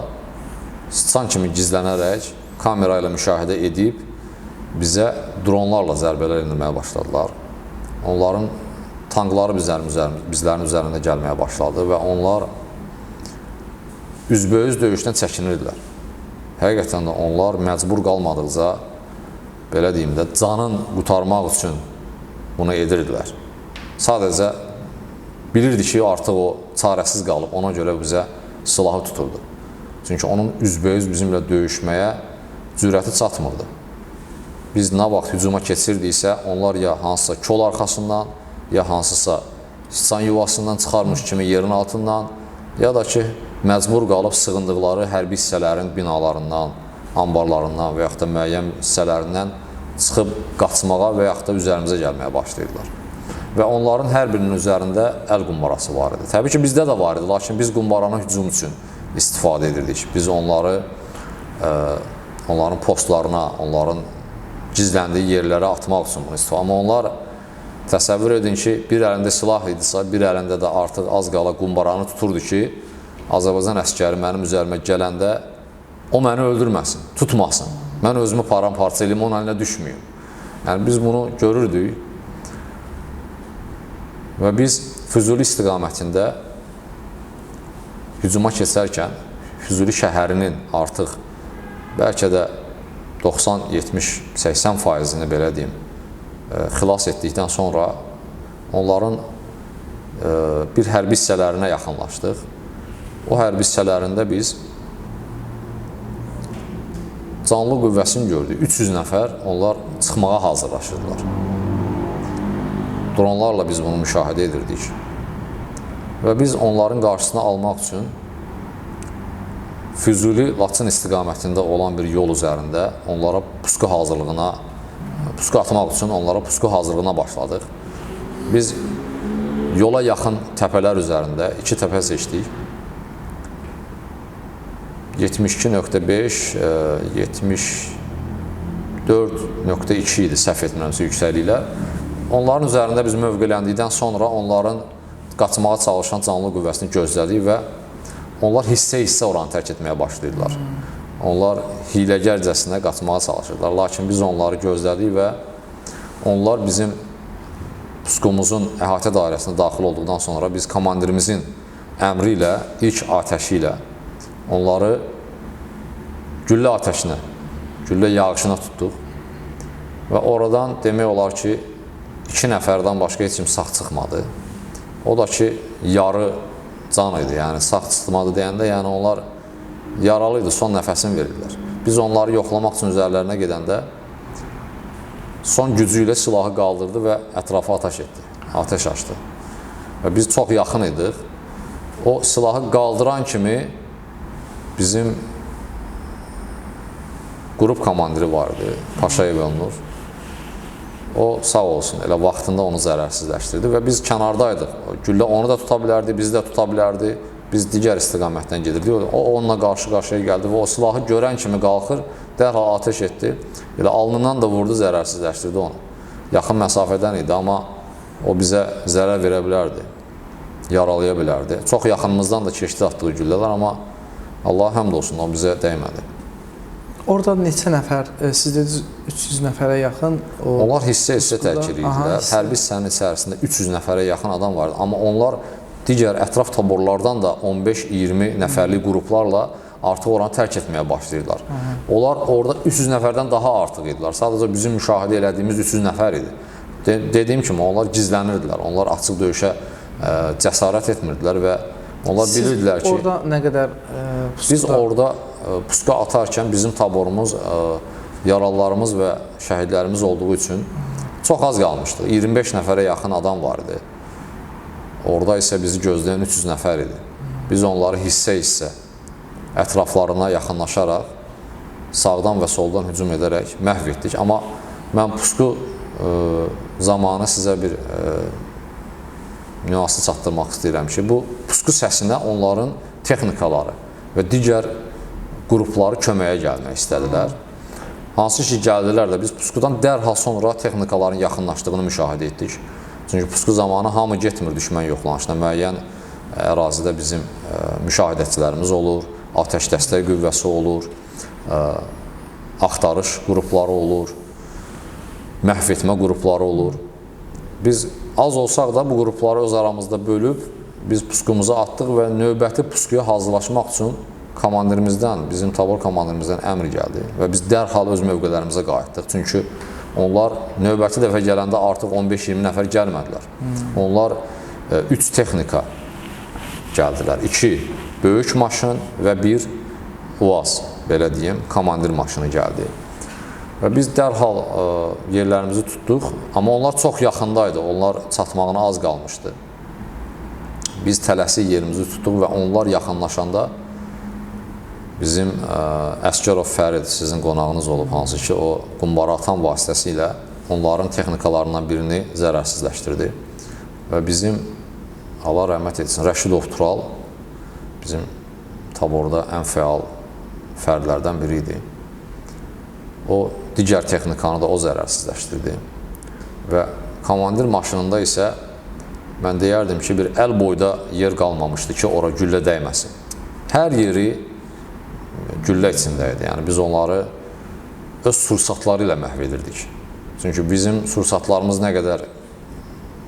sıçan kimi gizlənərək kamera ilə müşahidə edib bizə dronlarla zərbələr endirməyə başladılar. Onların tankları bizlərin üzərində gəlməyə başladı və onlar üzbəüz döyüşdən çəkinirdilər. Həqiqətən də onlar məcbur qalmadıqca, belə deyim də, canın qurtarmaq üçün bunu edirdilər. Sadəcə bilirdi ki, artıq o çarəsiz qalıb, ona görə bizə silahı tuturdu. Çünki onun üzbəüz bizimlə döyüşməyə cürəti çatmırdı. Biz nə vaxt hücuma keçirdiksə, onlar ya hansısa kol arxasından, ya hansısa sıçan yuvasından çıxarmış kimi yerin altından, ya da ki, məcbur qalıb sığındıqları hərbi hissələrin binalarından, ambarlarından və yaxud da müəyyən hissələrindən çıxıb qaçmağa və yaxud da üzərimizə gəlməyə başlayırlar. Və onların hər birinin üzərində əl qumbarası var idi. Təbii ki, bizdə də var idi, lakin biz qumbaranı hücum üçün istifadə edirdik. Biz onların postlarına, onların gizləndiyi yerlərə atmaq üçün bunu istifadə. Amma onlar təsəvvür edin ki, bir əlində silah idisə, bir əlində də artıq az qala qumbaranı tuturdu ki, Azərbaycan əskəri mənim üzərimə gələndə o məni öldürməsin, tutmasın. Mən özümü paramparça eləyim, onun əlinə düşməyim. Yəni, biz bunu görürdük və biz Füzuli istiqamətində hücuma keçərkən Füzuli şəhərinin artıq bəlkə də 90, 70, 80%-ni belə deyim, xilas etdikdən sonra onların bir hərbi hissələrinə yaxınlaşdıq. O hərbi hissələrində biz canlı qüvvəsini gördük. 300 nəfər onlar çıxmağa hazırlaşırdılar. Dronlarla biz bunu müşahidə edirdik. Və biz onların qarşısını almaq üçün Füzuli, Laçın istiqamətində olan bir yol üzərində onlara pusqu atmaq üçün onlara pusqu hazırlığına başladıq. Biz yola yaxın təpələr üzərində 2 təpə seçdik. 72.5, 74.2 idi səhv etmirəmsə yüksəkliklər. Onların üzərində biz mövqeləndikdən sonra onların qaçmağa çalışan canlı qüvvəsini gözlədik və onlar hissə-hissə oranı tərk etməyə başlayırlar. Onlar hiləgərcəsinə qaçmağa çalışırlar. Lakin biz onları gözlədik və onlar bizim pusqumuzun əhatə dairəsinə daxil olduqdan sonra biz komandirimizin əmri ilə, ilk atəşi ilə onları güllə atəşinə, güllə yağışına tutduq və oradan demək olar ki, 2 nəfərdən başqa heç kim sağ çıxmadı. O da ki, yarı can idi, yəni sağ çıxmadı deyəndə, yəni onlar yaralı idi, son nəfəsini verirlər. Biz onları yoxlamaq üçün üzərlərinə gedəndə son gücü ilə silahı qaldırdı və ətrafa atəş açdı. Və biz çox yaxın idik. O silahı qaldıran kimi bizim qrup komandiri vardı, Paşayev Elnur. O sağ olsun, elə vaxtında onu zərərsizləşdirdi və biz kənardaydıq. Güllə onu da tuta bilərdi, bizi də tuta bilərdi. Biz digər istiqamətdən gedirdik. O onunla qarşı-qarşıya gəldi və o silahı görən kimi qalxır, dərhal ateş etdi. Elə alnından da vurdu, zərərsizləşdirdi onu. Yaxın məsafədən idi, amma o bizə zərər verə bilərdi, yaralaya bilərdi. Çox yaxınımızdan da keçdi atdığı güllələr, amma Allaha həmd olsun, o bizə dəymədi. Orada neçə nəfər, siz dediniz 300 nəfərə yaxın? Onlar hissə-hissə tərkib edirdilər. Hərbi hissənin içərisində 300 nəfərə yaxın adam vardı. Amma onlar digər ətraf taborlardan da 15-20 nəfərlik qruplarla artıq oranı tərk etməyə başlayırlar. Onlar orada 300 nəfərdən daha artıq idilər. Sadəcə bizim müşahidə elədiyimiz 300 nəfər idi. Dediyim kimi, onlar gizlənirdilər. Onlar açıq döyüşə cəsarət etmirdilər və onlar bilirdilər ki... Siz orada nə qədər pusuda? Biz orada puska atarkən bizim taborumuz, yaralılarımız və şəhidlərimiz olduğu üçün çox az qalmışdı. 25 nəfərə yaxın adam var idi. Orada isə bizi gözləyən 300 nəfər idi. Biz onları hissə-hissə ətraflarına yaxınlaşaraq, sağdan və soldan hücum edərək məhv etdik. Amma mən pusku zamanı sizə bir nüansı çatdırmaq istəyirəm ki, bu pusku səsinə onların texnikaları və digər qrupları köməyə gəlmək istədilər. Hansı ki, gəldilər də biz puskudan dərhal sonra texnikaların yaxınlaşdığını müşahidə etdik. Çünki pusku zamanı hamı getmir düşmən yoxlanışına. Müəyyən ərazidə bizim müşahidəçilərimiz olur, atəş dəstək qüvvəsi olur, axtarış qrupları olur, məhv etmə qrupları olur. Biz az olsaq da bu qrupları öz aramızda bölüb biz puskumuza atdıq və növbəti puskuya hazırlaşmaq üçün komandirimizdən, bizim tabor komandirimizdən əmr gəldi və biz dərhal öz mövqələrimizə qayıtdıq. Çünki onlar növbəti dəfə gələndə artıq 15-20 nəfər gəlmədilər. Onlar 3 texnika gəldilər. 2 böyük maşın və 1 UAZ, belə deyim, komandir maşını gəldi. Və biz dərhal yerlərimizi tutduq, amma onlar çox yaxındaydı, onlar çatmağına az qalmışdı. Biz tələsik yerimizi tutduq və onlar yaxınlaşanda bizim Əsgərov Fərid, sizin qonağınız olub, hansı ki, o qumbara atan vasitəsilə onların texnikalarından birini zərərsizləşdirdi. Və bizim, Allah rəhmət etsin, Rəşidov Tural bizim taborda ən fəal fərdlərdən biri idi. O, digər texnikanı da o zərərsizləşdirdi. Və komandir maşınında isə mən deyərdim ki, bir əl boyda yer qalmamışdı ki, ora güllə dəyməsin. Hər yeri güllə içində idi. Yəni, biz onları öz sursatları ilə məhv edirdik. Çünki bizim sursatlarımız nə qədər,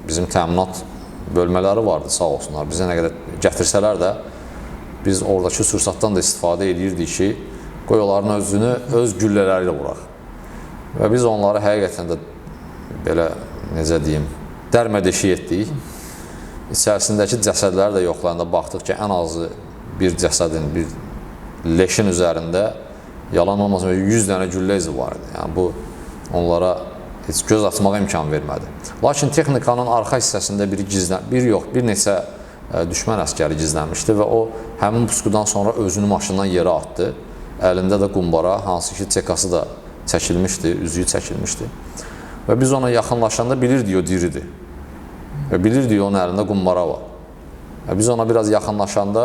bizim təminat bölmələri vardı, sağ olsunlar. Bizə nə qədər gətirsələr də, biz oradakı sursatdan da istifadə edirdik ki, qoy onların özünü öz güllələri ilə vuraq. Və biz onları həqiqətən də belə, necə deyim, dərmədeşik etdik. İçərisindəki cəsədləri də yoxlayanda baxdıq ki, ən azı bir cəsədin, bir leşin üzərində yalan olmasın 100 dənə güllə izi var idi. Yəni, bu onlara heç göz açmağa imkan vermədi. Lakin texnikanın arxa hissəsində bir neçə düşmən əskəri gizlənmişdi və o həmin puskudan sonra özünü maşından yerə atdı. Əlində də qumbara, hansı ki, çekası da çəkilmişdi, üzüyü çəkilmişdi. Və biz ona yaxınlaşanda bilirdik o diridir. Və bilirdik onun əlində qumbara var. Və biz ona biraz yaxınlaşanda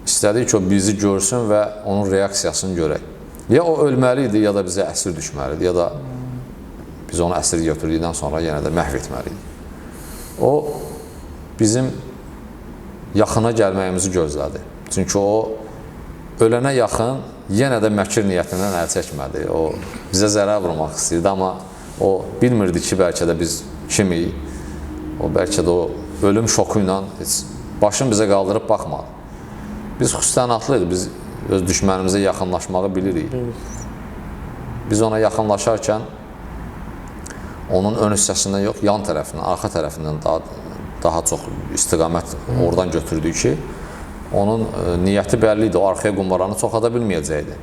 istədik ki, o bizi görsün və onun reaksiyasını görək. Ya o ölməli idi, ya da bizə əsir düşməli idi, ya da biz onu əsir götürdükdən sonra yenə də məhv etməliydik. O, bizim yaxına gəlməyimizi gözlədi. Çünki o, ölənə yaxın yenə də məkir niyyətindən əl çəkmədi. O, bizə zərər vurmaq istəyirdi, amma o, bilmirdi ki, bəlkə də biz kimik. O, bəlkə də o, ölüm şoku ilə başını bizə qaldırıb baxmadı. Biz xüsusiyyənatlıyıq, biz öz düşmənimizə yaxınlaşmağı bilirik. Biz ona yaxınlaşarkən onun ön hissəsindən yox, yan tərəfindən, arxa tərəfindən daha çox istiqamət oradan götürdük ki, onun niyyəti bəlli idi, o arxaya qumbaranı çox ata bilməyəcəkdi,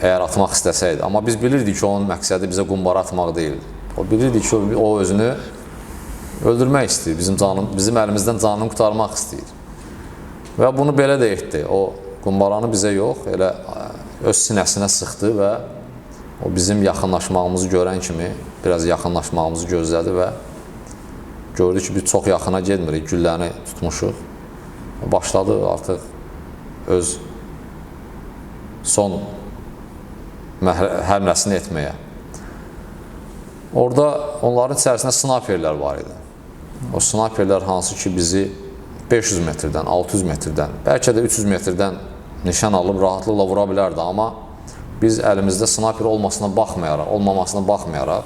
əgər atmaq istəsəydi. Amma biz bilirdik ki, onun məqsədi bizə qumbara atmaq deyildi. O bilirdik ki, o özünü öldürmək istəyir, bizim əlimizdən canını qurtarmaq istəyir. Və bunu belə də etdi. O qumbaranı bizə yox, elə öz sinəsinə sıxdı və O bizim yaxınlaşmağımızı görən kimi biraz yaxınlaşmağımızı gözlədi və gördü ki, biz çox yaxına getmirik, gülləni tutmuşuq. Başladı artıq öz son həmləsini etməyə. Orada onların içərisində snayperlər var idi. O snayperlər hansı ki, bizi 500 metrdən, 600 metrdən, bəlkə də 300 metrdən nişan alıb rahatlıqla vura bilərdi, amma biz əlimizdə snayper olmamasına baxmayaraq,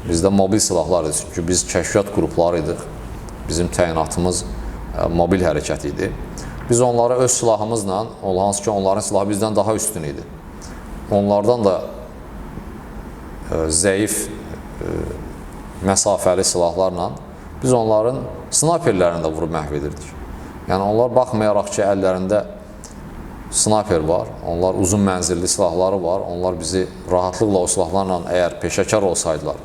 bizdə mobil silahlar idi, çünki biz kəşfiyyat qrupları idik, bizim təyinatımız mobil hərəkət idi. Biz onlara öz silahımızla, hansı ki, onların silahı bizdən daha üstün idi. Onlardan da zəif, məsafəli silahlarla biz onların snayperlərini də vurub məhv edirdik. Yəni, onlar baxmayaraq ki, əllərində snayper var, onlar uzun mənzilli silahları var, onlar bizi rahatlıqla o silahlarla əgər peşəkar olsaydılar,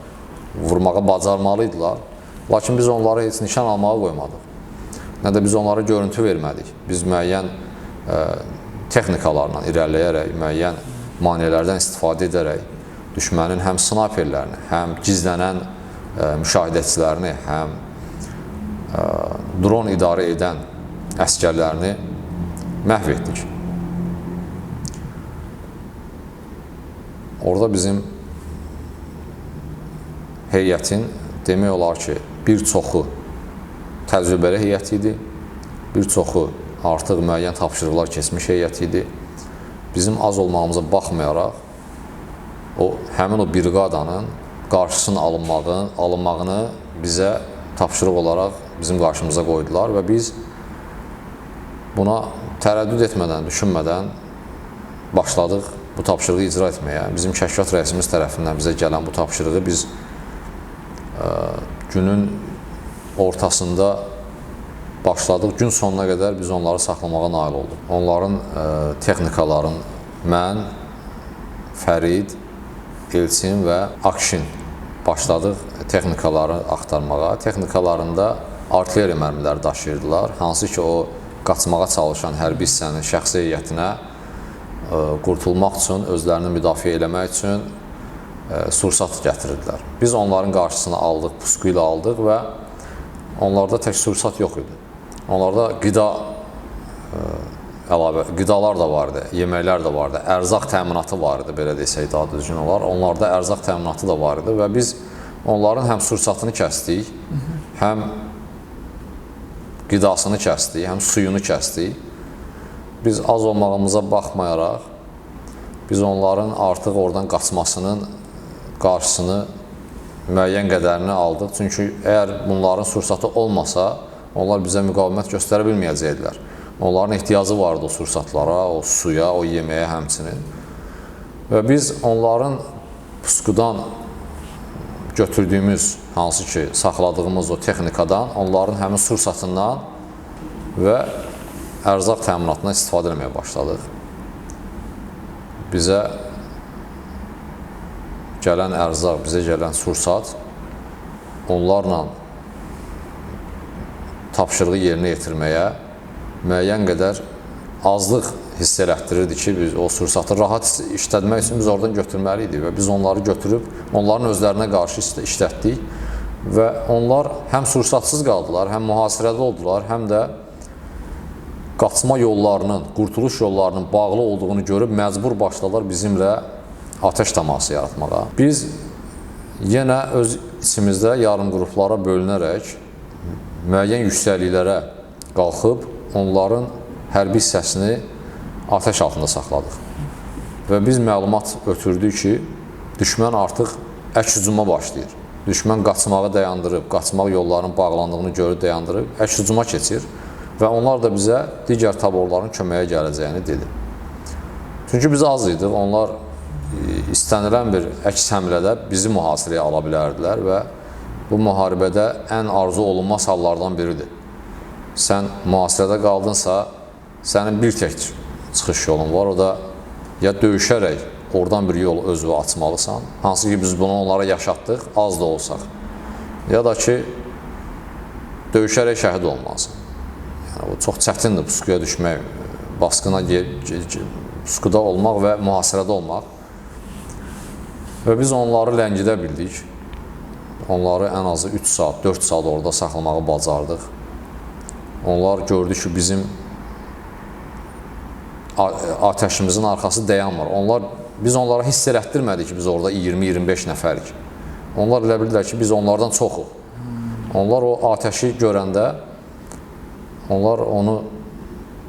vurmağa bacarmalıydılar. Lakin biz onları heç nişan almağa qoymadıq. Nə də biz onlara görüntü vermədik. Biz müəyyən texnikalarla irəliləyərək, müəyyən maneələrdən istifadə edərək düşmənin həm snayperlərini, həm gizlənən müşahidəçilərini, həm dron idarə edən əskərlərini məhv etdik. Orada bizim heyətin demək olar ki, bir çoxu təcrübəli heyət idi, bir çoxu artıq müəyyən tapşırıqlar keçmiş heyət idi. Bizim az olmağımıza baxmayaraq, həmin o briqadanın qarşısının alınmağını bizə tapşırıq olaraq bizim qarşımıza qoydular və biz buna tərəddüd etmədən, düşünmədən başladıq bu tapşırığı icra etməyə. Bizim kəşfiyyat rəisimiz tərəfindən bizə gələn bu tapşırığı biz günün ortasında başladıq. Gün sonuna qədər biz onları saxlamağa nail olduq. Onların texnikaların mən, Fərid, Elçin və Akşin başladıq texnikaları axtarmağa. Texnikalarında artilleriya mərmiləri daşıyırdılar. Hansı ki, o qaçmağa çalışan hərbi hissənin şəxsi heyətinə qurtulmaq üçün, özlərini müdafiə eləmək üçün sursat gətirirdilər. Biz onların qarşısını aldıq, pusqu ilə aldıq və onlarda tək sursat yox idi. Onlarda qidalar da vardı, yeməklər də vardı, ərzaq təminatı vardı, belə desək daha düzgün olar. Onlarda ərzaq təminatı da vardı və biz onların həm sursatını kəsdik, həm qidasını kəsdik, həm suyunu kəsdik. Biz az olmağımıza baxmayaraq, biz onların artıq oradan qaçmasının qarşısını müəyyən qədərini aldıq. Çünki əgər bunların sursatı olmasa, onlar bizə müqavimət göstərə bilməyəcəkdilər. Onların ehtiyacı vardı o sursatlara, o suya, o yeməyə həmçinin. Və biz onların pusqudan götürdüyümüz, hansı ki, saxladığımız o texnikadan, onların həmin sursatından və ərzaq təminatından istifadə etməyə başladıq. Bizə gələn ərzaq, bizə gələn sursat onlarla tapşırığı yerinə yetirməyə müəyyən qədər azlıq hiss elətdirirdi ki, biz o sursatı rahat işlətmək üçün biz oradan götürməli idik və biz onları götürüb onların özlərinə qarşı işlətdik və onlar həm sursatsız qaldılar, həm mühasirədə oldular, həm də qaçma yollarının, qurtuluş yollarının bağlı olduğunu görüb məcbur başladılar bizimlə atəş təması yaratmağa. Biz yenə öz içimizdə yarım qruplara bölünərək müəyyən yüksəkliklərə qalxıb onların hərbi hissəsini atəş altında saxladıq. Və biz məlumat ötürdük ki, düşmən artıq əks hücuma başlayır. Düşmən qaçmağı dayandırıb, qaçmaq yollarının bağlandığını görüb dayandırıb, əks hücuma keçir və onlar da bizə digər taborların köməyə gələcəyini dedi. Çünki biz az idik, onlar istənilən bir əks həmlədə bizi mühasirəyə ala bilərdilər və bu müharibədə ən arzu olunmaz hallardan biridir. Sən mühasirədə qaldınsa, sənin bir tək çıxış yolun var, o da ya döyüşərək oradan bir yol özünü açmalısan, hansı ki biz bunu onlara yaşatdıq, az da olsaq, ya da ki döyüşərək şəhid olmalısan. Yəni, o çox çətindir pusquya düşmək, basqına pusquda olmaq və mühasirədə olmaq. Və biz onları ləngidə bildik. Onları ən azı 3 saat, 4 saat orada saxlamağı bacardıq. Onlar gördü ki, bizim atəşimizin arxası dayanmır. Biz onlara hiss elətdirmədik ki, biz orada 20-25 nəfərik. Onlar elə bildilər ki, biz onlardan çoxuq. Onlar o atəşi görəndə, onlar onu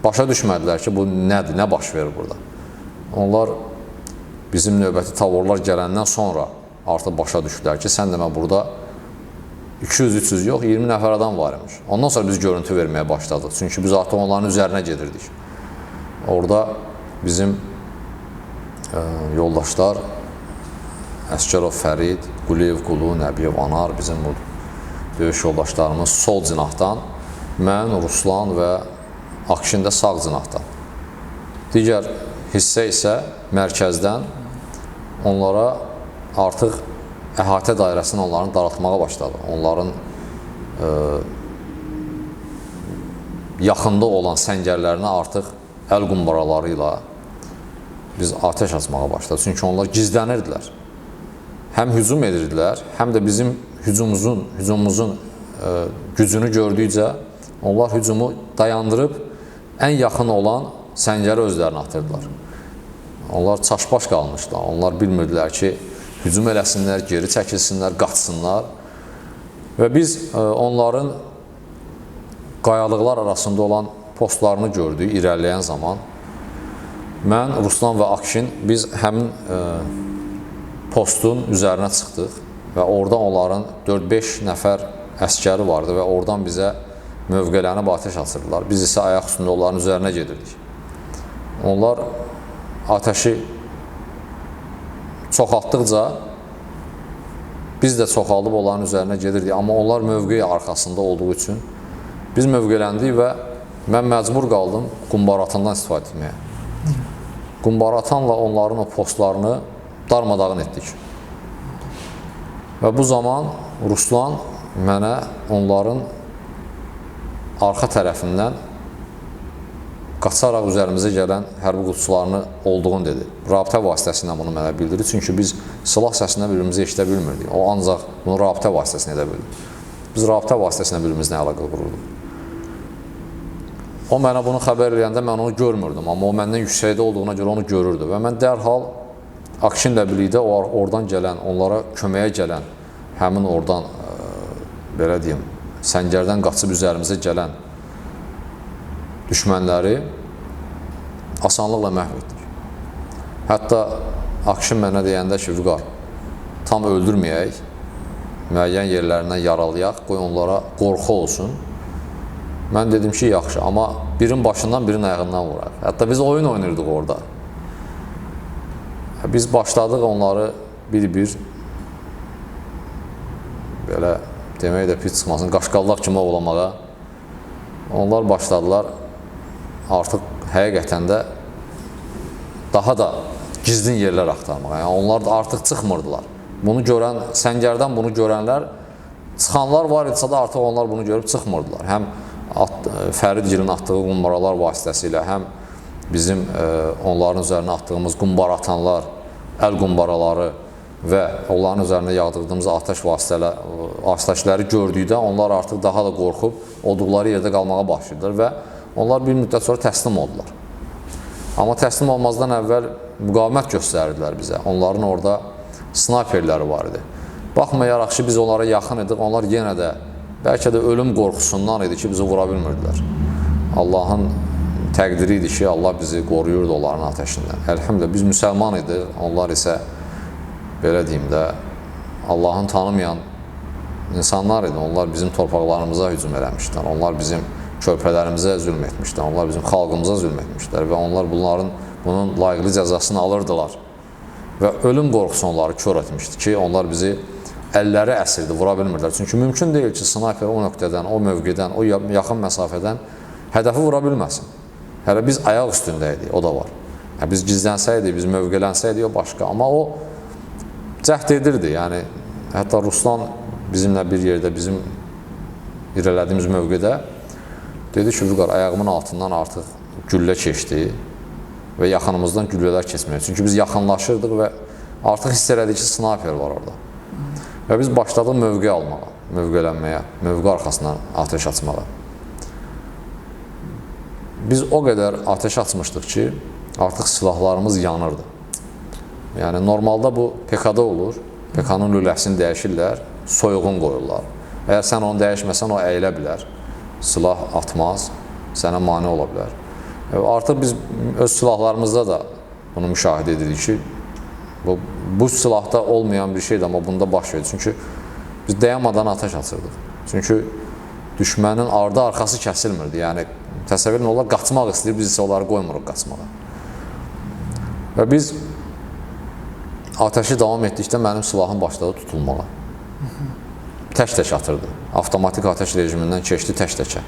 başa düşmədilər ki, bu nədir, nə baş verir burada. Onlar bizim növbəti tavorlar gələndən sonra artıq başa düşdülər ki, sən demə burada 200-300 yox, 20 nəfər adam var imiş. Ondan sonra biz görüntü verməyə başladıq. Çünki biz artıq onların üzərinə gedirdik. Orada bizim yoldaşlar Əsgərov Fərid, Quliyev Qulu, Nəbiyev Anar, bizim bu döyüş yoldaşlarımız sol cinahdan, mən, Ruslan və Akşin də sağ cinahdan. Digər hissə isə mərkəzdən onlara artıq əhatə dairəsini onların daraltmağa başladı. Onların yaxında olan səngərlərinə artıq əl qumbaraları ilə biz atəş açmağa başladı. Çünki onlar gizlənirdilər. Həm hücum edirdilər, həm də bizim hücumumuzun gücünü gördükcə onlar hücumu dayandırıb ən yaxın olan səngəri özlərini atırdılar. Onlar çaşbaş qalmışlar. Onlar bilmirdilər ki, hücum eləsinlər, geri çəkilsinlər, qaçsınlar. Və biz onların qayalıqlar arasında olan postlarını gördük irəliləyən zaman. Mən, Ruslan və Akşin, biz həmin postun üzərinə çıxdıq və oradan onların 4-5 nəfər əskəri vardı və oradan bizə mövqələnib atəş açırdılar. Biz isə ayaq üstündə onların üzərinə gedirdik. Onlar atəşi çoxaltdıqca biz də çoxaldıb onların üzərinə gedirdik. Amma onlar mövqeyi arxasında olduğu üçün biz mövqələndik və mən məcbur qaldım qumbaratandan istifadə etməyə. Qumbaratanla onların o postlarını darmadağın etdik. Və bu zaman Ruslan mənə onların arxa tərəfindən qaçaraq üzərimizə gələn hərbi qutçularını olduğunu dedi. Rabitə vasitəsilə bunu mənə bildirdi. Çünki biz silah səsindən bir-birimizi eşidə bilmirdik. O ancaq bunu rabitə vasitəsilə edə bildik. Biz rabitə vasitəsilə bir-birimizlə əlaqə qururduq. O mənə bunu xəbər eləyəndə mən onu görmürdüm. Amma o məndən yüksəkdə olduğuna görə onu görürdü. Və mən dərhal Akşinlə birlikdə oradan gələn, onlara köməyə gələn, həmin oradan, belə deyim, səngərdən qaçıb üzərimizə gələn düşmənləri asanlıqla məhv etdik. Hətta Akşin mənə deyəndə ki, Vüqar, tam öldürməyək, müəyyən yerlərindən yaralayaq, qoy onlara qorxu olsun. Mən dedim ki, yaxşı, amma birin başından, birin ayağından vuraq. Hətta biz oyun oynayırdıq orada. Biz başladıq onları bir-bir, belə demək də pis çıxmasın, qaşqallaq kimi oğlamağa. Onlar başladılar artıq həqiqətən də daha da gizlin yerlər axtarmağa. Yəni, onlar da artıq çıxmırdılar. Bunu görən, səngərdən bunu görənlər, çıxanlar var idisə də artıq onlar bunu görüb çıxmırdılar. Həm Fəridgilin atdığı qumbaralar vasitəsilə, həm bizim onların üzərinə atdığımız qumbara atanlar, əl qumbaraları və onların üzərinə yağdırdığımız atəş vasitələri gördükdə onlar artıq daha da qorxub olduqları yerdə qalmağa başlayırlar və onlar bir müddət sonra təslim oldular. Amma təslim olmazdan əvvəl müqavimət göstərirdilər bizə. Onların orada snayperləri var idi. Baxmayaraq ki, biz onlara yaxın idik, onlar yenə də bəlkə də ölüm qorxusundan idi ki, bizi vura bilmirdilər. Allahın təqdiri idi ki, Allah bizi qoruyurdu onların ateşindən. Əlhamdülillah, biz müsəlman idik, onlar isə, belə deyim də, Allahın tanımayan insanlar idi. Onlar bizim torpaqlarımıza hücum eləmişdilər, onlar bizim körpələrimizə zülm etmişdilər, onlar bizim xalqımıza zülm etmişdilər və onlar bunun layiqli cəzasını alırdılar. Və ölüm qorxusu onları kör etmişdi ki, onlar bizi əlləri əsirdi, vura bilmirdilər. Çünki mümkün deyil ki, snayper o nöqtədən, o mövqedən, o yaxın məsafədən hədəfi vura bilməsin. Hələ biz ayaq üstündəydik, o da var. Biz gizlənsəydik, biz mövqələnsəydik, o başqa. Amma o cəhd edirdi. Yəni, hətta Ruslan bizimlə bir yerdə, bizim irələdiyimiz mövqedə dedi ki, Vüqar, ayağımın altından artıq güllə keçdi və yaxınımızdan güllələr keçməyə. Çünki biz yaxınlaşırdıq və Artıq hiss elədik ki, snayper var orada. Və biz başladıq mövqe almağa, mövqələnməyə, mövqe arxasından atəş açmağa. Biz o qədər atəş açmışdıq ki, artıq silahlarımız yanırdı. Yəni, normalda bu PK-da olur, PK-nın lüləsini dəyişirlər, soyuğun qoyurlar. Əgər sən onu dəyişməsən, o əyilə bilər, silah atmaz, sənə mane ola bilər. Artıq biz öz silahlarımızda da bunu müşahidə edirik ki, bu silahda olmayan bir şeydir, amma bunda baş verir. Çünki biz dayanmadan atəş açırdıq. Çünki düşmənin ardı-arxası kəsilmirdi. Yəni, təsəvvür olar, qaçmaq istəyir, biz isə onları qoymuruq qaçmağa. Və biz atəşi davam etdikdə mənim silahım başladı tutulmağa. Tək-tək atırdı. Avtomatik atəş rejimindən keçdi tək-təkə.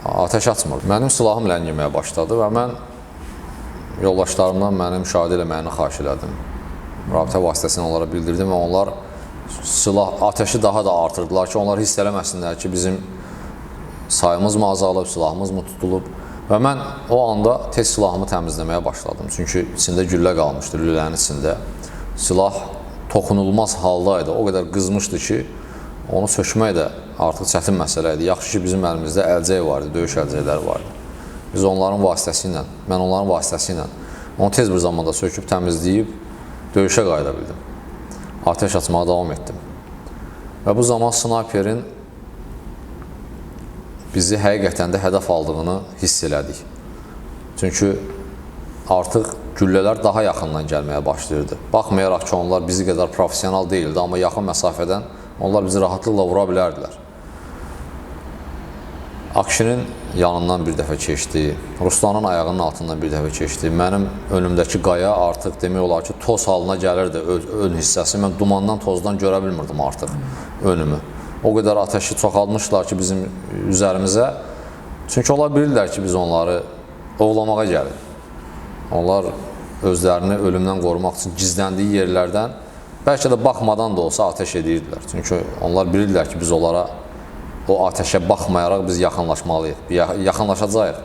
Atəş açmırdı. Mənim silahım ləngiməyə başladı və mən yoldaşlarımdan məni müşahidə eləməyini xahiş elədim. Rabitə vasitəsilə onlara bildirdim və onlar atəşi daha da artırdılar ki, onlar hiss eləməsinlər ki, bizim sayımız mı azalıb, silahımız mı tutulub. Və mən o anda tez silahımı təmizləməyə başladım. Çünki içində güllə qalmışdı, lülənin içində. Silah toxunulmaz haldaydı, o qədər qızmışdı ki, onu sökmək də artıq çətin məsələ idi. Yaxşı ki, bizim əlimizdə əlcək var idi, döyüş əlcəkləri var idi. Biz onların vasitəsilə, mən onların vasitəsilə onu tez bir zamanda söküb, təmizləyib, döyüşə qayıda bildim. Atəş açmağa davam etdim. Və bu zaman snayperin bizi həqiqətən də hədəf aldığını hiss elədik. Çünki artıq güllələr daha yaxından gəlməyə başlayırdı. Baxmayaraq ki, onlar bizi qədər profesional deyildi, amma yaxın məsafədən onlar bizi rahatlıqla vura bilərdilər. Akşinin yanından bir dəfə keçdi, Ruslanın ayağının altından bir dəfə keçdi. Mənim önümdəki qaya artıq demək olar ki, toz halına gəlirdi ön hissəsi. Mən dumandan, tozdan görə bilmirdim artıq önümü. O qədər ateşi çoxalmışlar ki, bizim üzərimizə. Çünki onlar bilirlər ki, biz onları ovlamağa gəlir. Onlar özlərini ölümdən qorumaq üçün gizləndiyi yerlərdən bəlkə də baxmadan da olsa ateş edirdilər. Çünki onlar bilirlər ki, biz onlara o ateşə baxmayaraq biz yaxınlaşmalıyıq, yaxınlaşacağıq.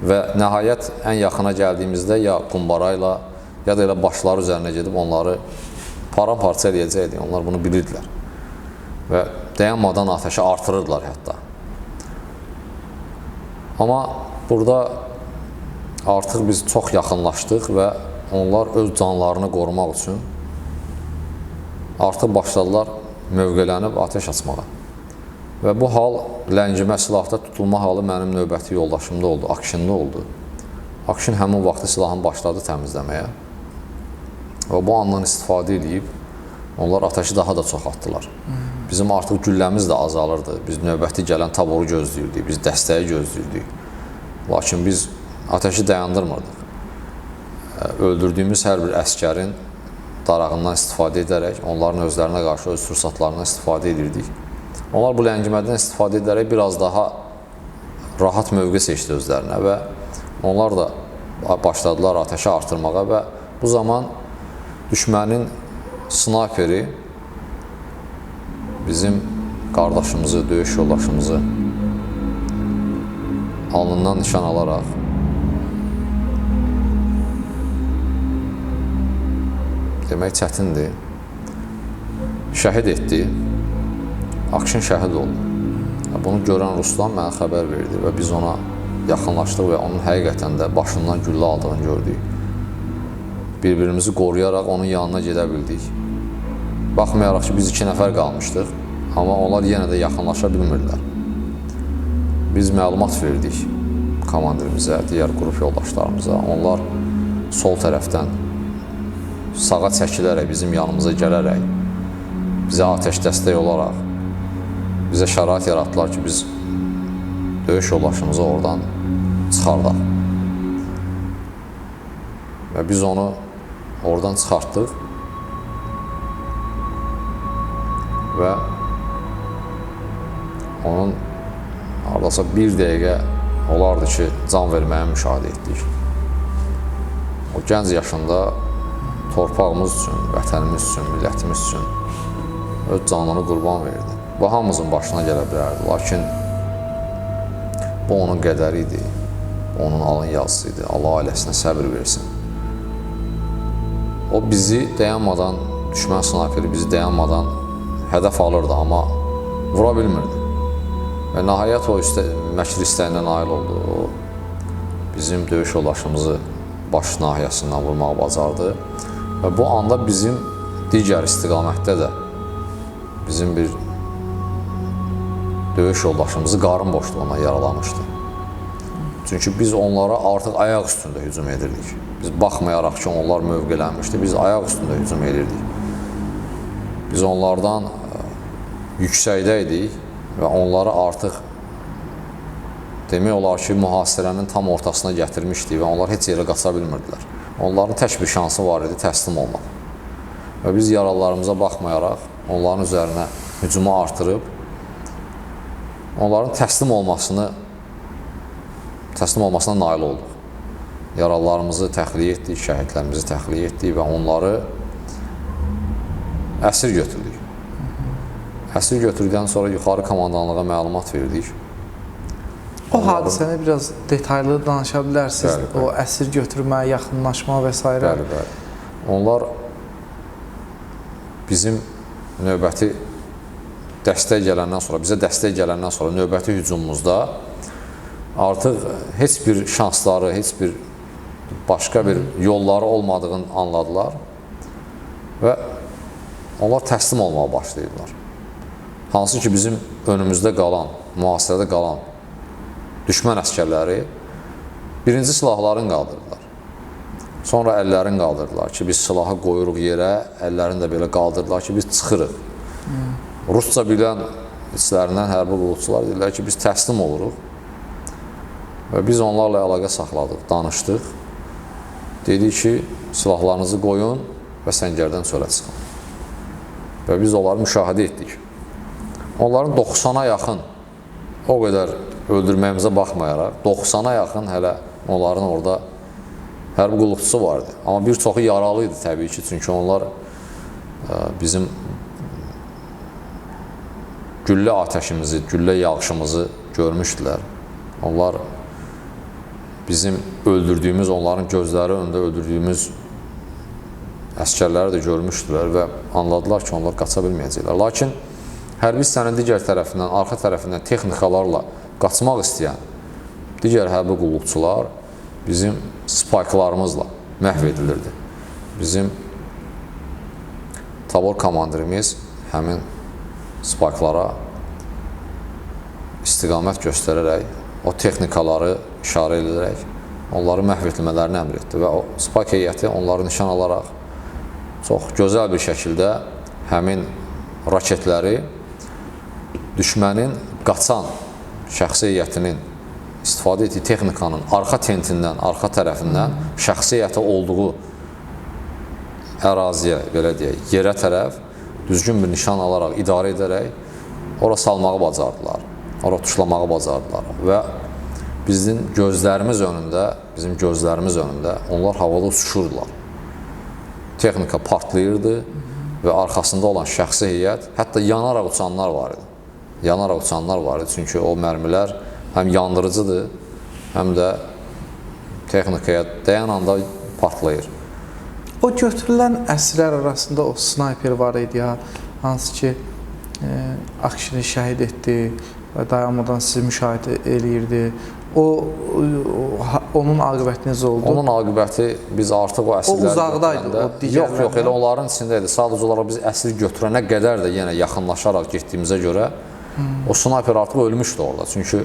Və nəhayət ən yaxına gəldiyimizdə ya qumbarayla, ya da elə başları üzərinə gedib onları paramparça eləyəcəkdik. Onlar bunu bilirdilər. Və dayanmadan ateşi artırırdılar hətta. Amma burada artıq biz çox yaxınlaşdıq və onlar öz canlarını qorumaq üçün artıq başladılar mövqələnib ateş açmağa. Və bu hal ləngimə, silahda tutulma halı mənim növbəti yoldaşımda oldu, Akşində oldu. Akşin həmin vaxtı silahını başladı təmizləməyə və bu andan istifadə edib onlar ateşi daha da çox atdılar. Bizim artıq gülləmiz də azalırdı, biz növbəti gələn taboru gözləyirdik, biz dəstəyi gözləyirdik. Lakin biz ateşi dayandırmırdıq. Öldürdüyümüz hər bir əskərin darağından istifadə edərək, onların özlərinə qarşı öz fürsatlarından istifadə edirdik. Onlar bu ləngimədən istifadə edərək biraz daha rahat mövqe seçdi özlərinə və onlar da başladılar ateşi artırmağa və bu zaman düşmənin snayperi bizim qardaşımızı, döyüş yoldaşımızı alnından nişan alaraq demək çətindir, şəhid etdi. Akşin şəhid oldu. Bunu görən Ruslan mənə xəbər verdi və biz ona yaxınlaşdıq və onun həqiqətən də başından güllə aldığını gördük. Bir-birimizi qoruyaraq onun yanına gedə bildik. Baxmayaraq ki, biz 2 nəfər qalmışdıq, amma onlar yenə də yaxınlaşa bilmirdilər. Biz məlumat verdik komandirimizə, digər qrup yoldaşlarımıza. Onlar sol tərəfdən sağa çəkilərək, bizim yanımıza gələrək, bizə atəş dəstək olaraq bizə şərait yaratdılar ki, biz döyüş yoldaşımızı oradan çıxardaq. Və biz onu oradan çıxartdıq və onun haradasa 1 dəqiqə olardı ki, can verməyə müşahidə etdik. O gənc yaşında torpağımız üçün, vətənimiz üçün, millətimiz üçün öz canını qurban verdi. Bu hamımızın başına gələ bilərdi, lakin bu onun qədəri idi, onun alın yazısı idi. Allah ailəsinə səbir versin. o bizi dayanmadan, düşmən snayperi bizi dayanmadan hədəf alırdı, amma vura bilmirdi. Və nəhayət o məkri istəyinə nail oldu. O bizim döyüş yoldaşımızı baş nahiyəsindən vurmağı bacardı. Və bu anda bizim digər istiqamətdə də bizim bir döyüş yoldaşımızı qarın boşluğuna yaralamışdı. Çünki biz onlara artıq ayaq üstündə hücum edirdik. Biz baxmayaraq ki, onlar mövqelənmişdi, biz ayaq üstündə hücum edirdik. Biz onlardan yüksəkdəydik və onları artıq demək olar ki, mühasirənin tam ortasına gətirmişdik və onlar heç yerə qaça bilmirdilər. Onların tək bir şansı var idi, təslim olmaq. Və biz yaralılarımıza baxmayaraq, onların üzərinə hücumu artırıb, onların təslim olmasına nail olduq. Yaralılarımızı təxliyə etdik, şəhidlərimizi təxliyə etdik və onları əsir götürdük. Əsir götürdükdən sonra yuxarı komandanlığa məlumat verdik. O hadisəni biraz detaylı danışa bilərsiniz? Bəli, bəli. O əsir götürmə, yaxınlaşma və s. Bəli, bəli. Onlar bizim növbəti dəstək gələndən sonra, bizə dəstək gələndən sonra növbəti hücumumuzda artıq heç bir şansları, heç bir başqa bir yolları olmadığını anladılar və onlar təslim olmağa başlayırlar. Hansı ki, bizim önümüzdə qalan, mühasirədə qalan düşmən əskərləri birinci silahlarını qaldırdılar. Sonra əllərini qaldırdılar ki, biz silahı qoyuruq yerə, əllərini də belə qaldırdılar ki, biz çıxırıq. Rusca bilən içlərindən hərbi qulluqçular deyirlər ki, biz təslim oluruq. Və biz onlarla əlaqə saxladıq, danışdıq. Dedik ki, silahlarınızı qoyun və səngərdən çölə çıxın. Və biz onları müşahidə etdik. Onların 90-a yaxın, o qədər öldürməyimizə baxmayaraq, 90-a yaxın hələ onların orada hərbi qulluqçusu vardı. Amma bir çoxu yaralı idi təbii ki, çünki onlar bizim güllə atəşimizi, güllə yağışımızı görmüşdülər. Onlar bizim öldürdüyümüz, onların gözləri önündə öldürdüyümüz əskərləri də görmüşdülər və anladılar ki, onlar qaça bilməyəcəklər. Lakin hərbi hissənin digər tərəfindən, arxa tərəfindən texnikalarla qaçmaq istəyən digər hərbi qulluqçular bizim spaykalarımızla məhv edilirdi. Bizim tabor komandirimiz həmin spaykalara istiqamət göstərərək, o texnikaları işarə edərək onları məhv etmələrini əmr etdi və o spayk heyəti onları nişan alaraq çox gözəl bir şəkildə həmin raketləri düşmənin qaçan şəxsi heyətinin istifadə etdiyi texnikanın arxa tentindən, arxa tərəfindən şəxsi heyəti olduğu əraziyə, belə deyək, yerə tərəf düzgün bir nişan alaraq, idarə edərək ora salmağı bacardılar, ora tuşlamağı bacardılar və bizim gözlərimiz önündə onlar havada uçuşurdular. Texnika partlayırdı və arxasında olan şəxsi heyət, hətta yanaraq uçanlar var idi. Çünki o mərmilər həm yandırıcıdır, həm də texnikaya dayananda partlayır. O götürülən əsirlər arasında o snayper var idi ya, hansı ki, Akşini şəhid etdi və dayanmadan sizi müşahidə eləyirdi. Onun aqibəti necə oldu? Onun aqibəti biz artıq o əsirləri uzaqdaydı, o digərlərdən. Yox, elə onların içindəydi. Sadəcə olaraq biz əsir götürənə qədər də yenə yaxınlaşaraq getdiyimizə görə o snayper artıq ölmüşdü orada. Çünki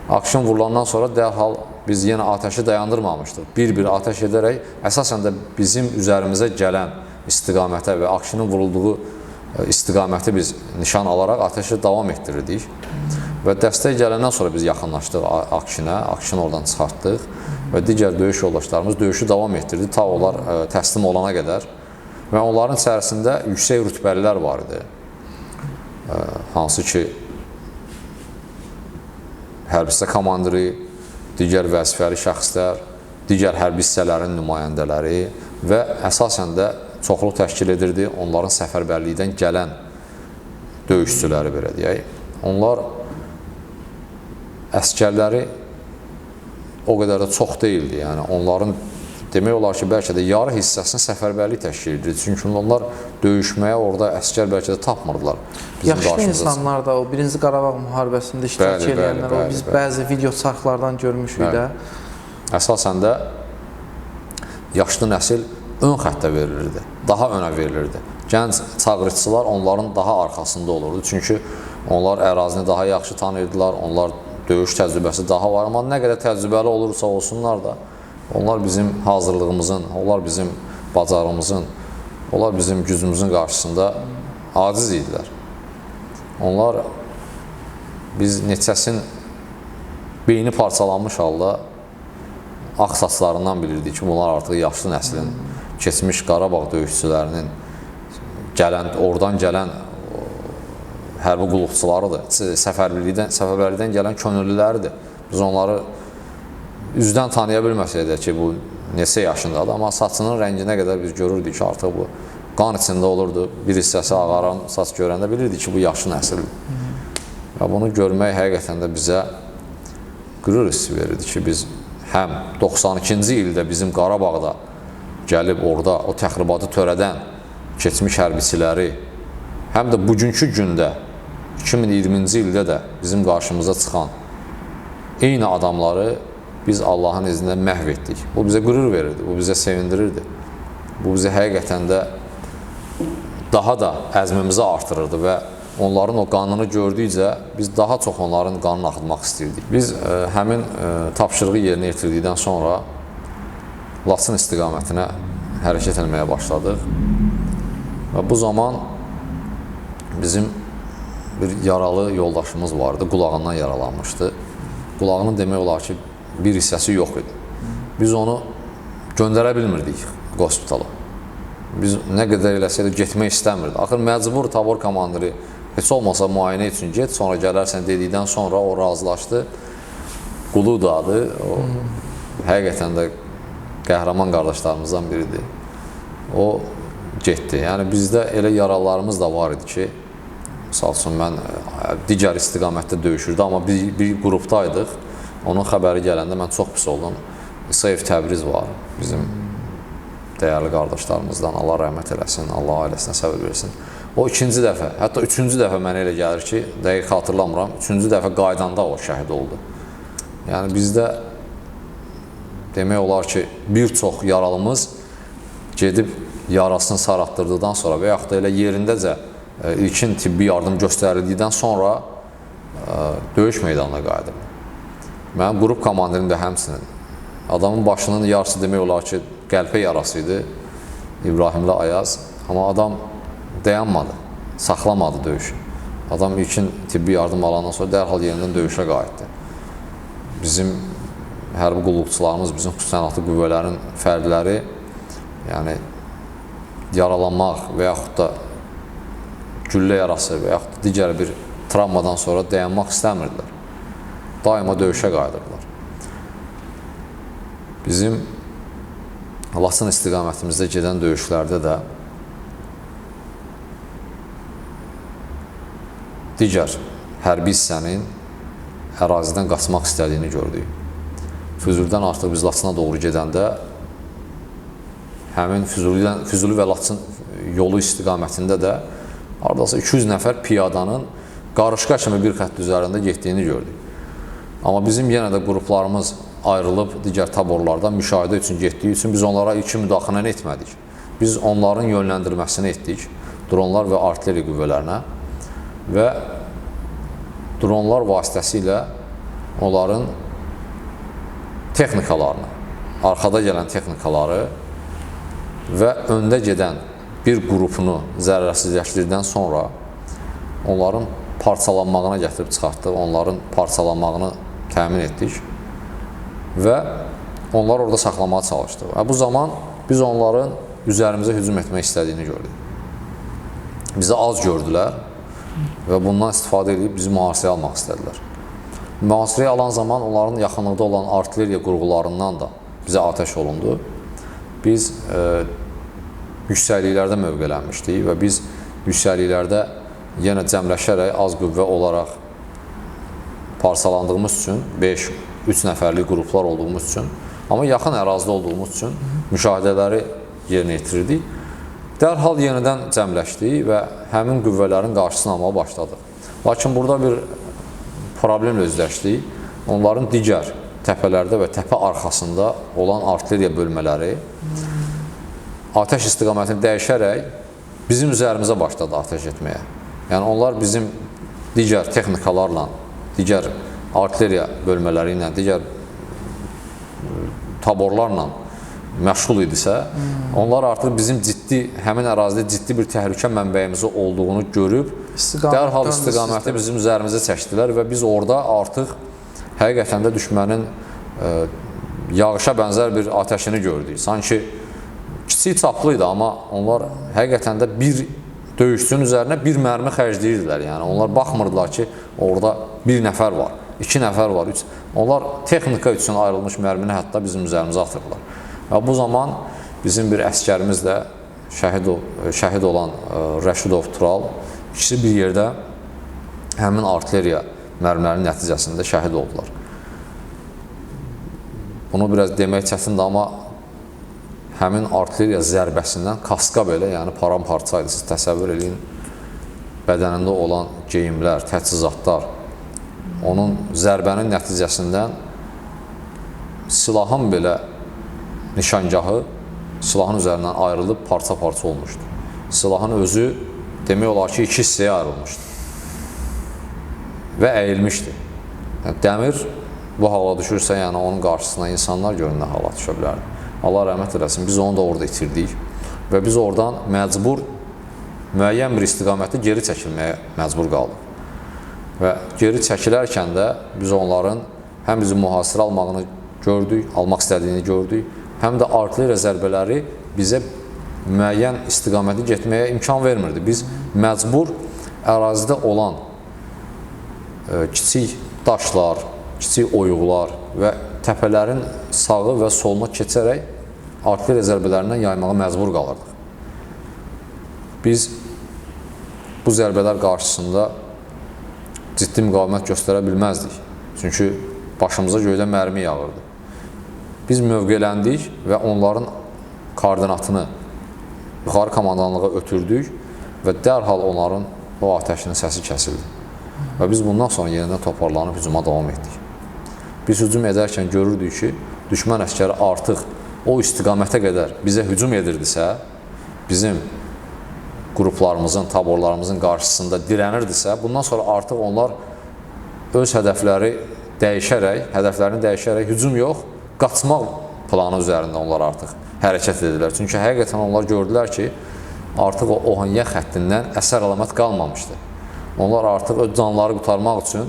Akşin vurulandan sonra dərhal biz yenə atəşi dayandırmamışdıq. Bir-bir atəş edərək əsasən də bizim üzərimizə gələn istiqamətə və Akşinin vurulduğu istiqaməti biz nişan alaraq atəşi davam etdirirdik. Və dəstək gələndən sonra biz yaxınlaşdıq Akşinə, Akşini oradan çıxartdıq və digər döyüş yoldaşlarımız döyüşü davam etdirdi ta onlar təslim olana qədər. Və onların içərisində yüksək rütbəlilər var idi. Hansı ki, hərbi hissə komandiri, digər vəzifəli şəxslər, digər hərbi hissələrin nümayəndələri və əsasən də çoxluq təşkil edirdi onların səfərbərlikdən gələn döyüşçüləri, belə deyək. Onlar əskərləri o qədər də çox deyildi, yəni onların demək olar ki, bəlkə də yarı hissəsini səfərbərlik təşkil edir. Çünki onlar döyüşməyə orada əsgər bəlkə də tapmırdılar. Yaşlı insanlar da o 1-ci Qarabağ müharibəsində iştirak edənlər, biz bəzi video çarxlardan görmüşük də. Əsasən də yaşlı nəsil ön xəttə verilirdi, daha önə verilirdi. Gənc çağırıcılar onların daha arxasında olurdu. Çünki onlar ərazini daha yaxşı tanıyırdılar, onlar döyüş təcrübəsi daha var. Amma nə qədər təcrübəli olursa olsunlar da, onlar bizim hazırlığımızın, onlar bizim bacarığımızın, onlar bizim gücümüzün qarşısında aciz idilər. Onlar, biz neçəsin beyni parçalanmış halda ağ saçlarından bilirdik ki, bunlar artıq yaşlı nəslin, keçmiş Qarabağ döyüşçülərinin, oradan gələn hərbi qulluqçularıdır, səfərbərlikdən gələn könüllüləridir. Biz onları üzdən tanıya bilməsək də ki, bu neçə yaşındadır, amma saçının rənginə qədər biz görürdük ki, artıq bu qan içində olurdu. Bir hissəsi ağaran saç görəndə bilirdik ki, bu yaşlı nəsildir. Və bunu görmək həqiqətən də bizə qürur hissi verirdi ki, biz həm 92-ci ildə bizim Qarabağda gəlib orada o təxribatı törədən keçmiş hərbiçiləri, həm də bugünkü gündə 2020-ci ildə də bizim qarşımıza çıxan eyni adamları biz Allahın iznində məhv etdik. Bu bizə qürur verirdi, bu bizə sevindirirdi. Bu bizə həqiqətən də daha da əzmimizi artırırdı və onların o qanını gördükcə biz daha çox onların qanını axıtmaq istəyirdik. Biz həmin tapşırığı yerinə yetirdikdən sonra Laçın istiqamətinə hərəkət etməyə başladıq və bu zaman bizim bir yaralı yoldaşımız vardı, qulağından yaralanmışdı. Qulağının demək olar ki, bir hissəsi yox idi. Biz onu göndərə bilmirdik hospitala. Biz nə qədər eləsəydik, getmək istəmirdi. Axır məcbur tabor komandiri heç olmasa müayinə üçün get, sonra gələrsən dedikdən sonra o razılaşdı. Qulu da adı, o həqiqətən də qəhrəman qardaşlarımızdan biridir. O getdi. Yəni bizdə elə yaralarımız da var idi ki, misal üçün mən digər istiqamətdə döyüşürdü, amma bir qrupdaydıq. Onun xəbəri gələndə mən çox pis oldum. İsayev Təbriz var, bizim dəyərli qardaşlarımızdan, Allah rəhmət eləsin, Allah ailəsinə səbir versin. O ikinci dəfə, hətta üçüncü dəfə mənə elə gəlir ki, dəqiq xatırlamıram, üçüncü dəfə qaydanda o şəhid oldu. Yəni bizdə demək olar ki, bir çox yaralımız gedib yarasını saratdırdıqdan sonra və yaxud da elə yerindəcə ilkin tibbi yardım göstərildikdən sonra döyüş meydanına qayıdır. Mənim qrup komandirim də həmsinin. Adamın başının yarısı demək olar ki, qəlpə yarası idi, İbrahimli Ayaz. Amma adam dayanmadı, saxlamadı döyüşü. Adam ilkin tibbi yardım alandan sonra dərhal yerindən döyüşə qayıtdı. Bizim hərbi qulluqçularımız, bizim xüsusən qüvvələrin fərdləri, yəni yaralanmaq və yaxud da güllə yarası və yaxud da digər bir travmadan sonra dayanmaq istəmirdilər. Daima döyüşə qayıdırdılar. Bizim Laçın istiqamətimizdə gedən döyüşlərdə də digər hərbi hissənin ərazidən qaçmaq istədiyini gördük. Füzulidən artıq biz Laçına doğru gedəndə həmin Füzuli və Laçın yolu istiqamətində də hardasa 200 nəfər piyadanın qarışqa kimi bir xətt üzərində getdiyini gördük. Amma bizim yenə də qruplarımız ayrılıb digər taborlardan müşahidə üçün getdiyi üçün biz onlara ilkin müdaxilə etmədik. Biz onların yönləndirməsini etdik, dronlar və artilleriya qüvvələrinə və dronlar vasitəsilə onların texnikalarını, arxada gələn texnikaları və öndə gedən bir qrupunu zərərsizləşdirdikdən sonra onların parçalanmağına gətirib çıxartdıq, onların parçalanmağını təmin etdik və onlar orada saxlamağa çalışdıq. Bu zaman biz onların üzərimizə hücum etmək istədiyini gördük. Bizi az gördülər və bundan istifadə edib bizi mühasirəyə almaq istədilər. Mühasirəyə alan zaman onların yaxınlıqda olan artilleriya qurğularından da bizə atəş olundu. Biz yüksəkliklərdə mövqələnmişdik və biz yüksəkliklərdə yenə cəmləşərək az qüvvə olaraq parçalandığımız üçün 5-3 nəfərlik qruplar olduğumuz üçün Amma yaxın ərazidə olduğumuz üçün müşahidələri yerinə yetirirdik. Dərhal yenidən cəmləşdik və həmin qüvvələrin qarşısını almağa başladıq. Lakin burada bir problemlə üzləşdik. Onların digər təpələrdə və təpə arxasında olan artilleriya bölmələri atəş istiqamətini dəyişərək bizim üzərimizə başladı atəş etməyə. Yəni onlar bizim digər texnikalarla, digər artilleriya bölmələri ilə, digər taborlarla məşğul idisə, onlar artıq bizim həmin ərazidə ciddi bir təhlükə mənbəyimizin olduğunu görüb, dərhal istiqaməti bizim üzərimizə çəkdilər və biz orada artıq həqiqətən də düşmənin yağışa bənzər bir ateşini gördük. Sanki kiçik çaplı idi, amma onlar həqiqətən də bir döyüşçünün üzərinə bir mərmi xərcləyirdilər. Yəni onlar baxmırdılar ki, orada bir nəfər var, 2 nəfər var, 3. Onlar texnika üçün ayrılmış mərmini hətta bizim üzərimizə atırdılar. Və bu zaman bizim bir əskərimiz də şəhid olan Rəşidov Tural, ikisi bir yerdə həmin artilleriya mərmilərinin nəticəsində şəhid oldular. Bunu biraz demək çətindir, amma həmin artilleriya zərbəsindən kaska belə, yəni paramparça idi. Siz təsəvvür edin, bədənində olan geyimlər, təchizatlar, onun zərbənin nəticəsindən silahın belə nişangahı silahın üzərindən ayrılıb parça-parça olmuşdu. Silahın özü demək olar ki, 2 hissəyə ayrılmışdı və əyilmişdi. Yəni, dəmir bu hala düşürsə, yəni onun qarşısına insanlar görün nə hala düşə bilərdi. Allah rəhmət eləsin, biz onu da orada itirdik və biz oradan məcbur müəyyən bir istiqamətdə geri çəkilməyə məcbur qaldıq. Və geri çəkilərkən də biz onların həm bizim mühasirə almağını gördük, almaq istədiyini gördük, həm də artilleriya zərbələri bizə müəyyən istiqaməti getməyə imkan vermirdi. Biz məcbur ərazidə olan kiçik daşlar, kiçik oyuqlar və təpələrin sağı və soluna keçərək artilleriya zərbələrindən yaymağa məcbur qalırdıq. Biz bu zərbələr qarşısında ciddi müqavimət göstərə bilməzdik. Çünki başımıza göydən mərmi yağırdı. Biz mövqeləndik və onların koordinatını yuxarı komandanlığa ötürdük və dərhal onların o atəşinin səsi kəsildi. Və biz bundan sonra yenidən toparlanıb hücuma davam etdik. Biz hücum edərkən görürdük ki, düşmən əskəri artıq o istiqamətə qədər bizə hücum edirdisə, bizim qruplarımızın, taborlarımızın qarşısında dirənirdisə, bundan sonra artıq onlar öz hədəflərini dəyişərək hücum yox, qaçmaq planı üzərində onlar artıq hərəkət edirlər. Çünki həqiqətən onlar gördülər ki, artıq o Ohanya xəttindən əsər əlamət qalmamışdı. Onlar artıq öz canları qurtarmaq üçün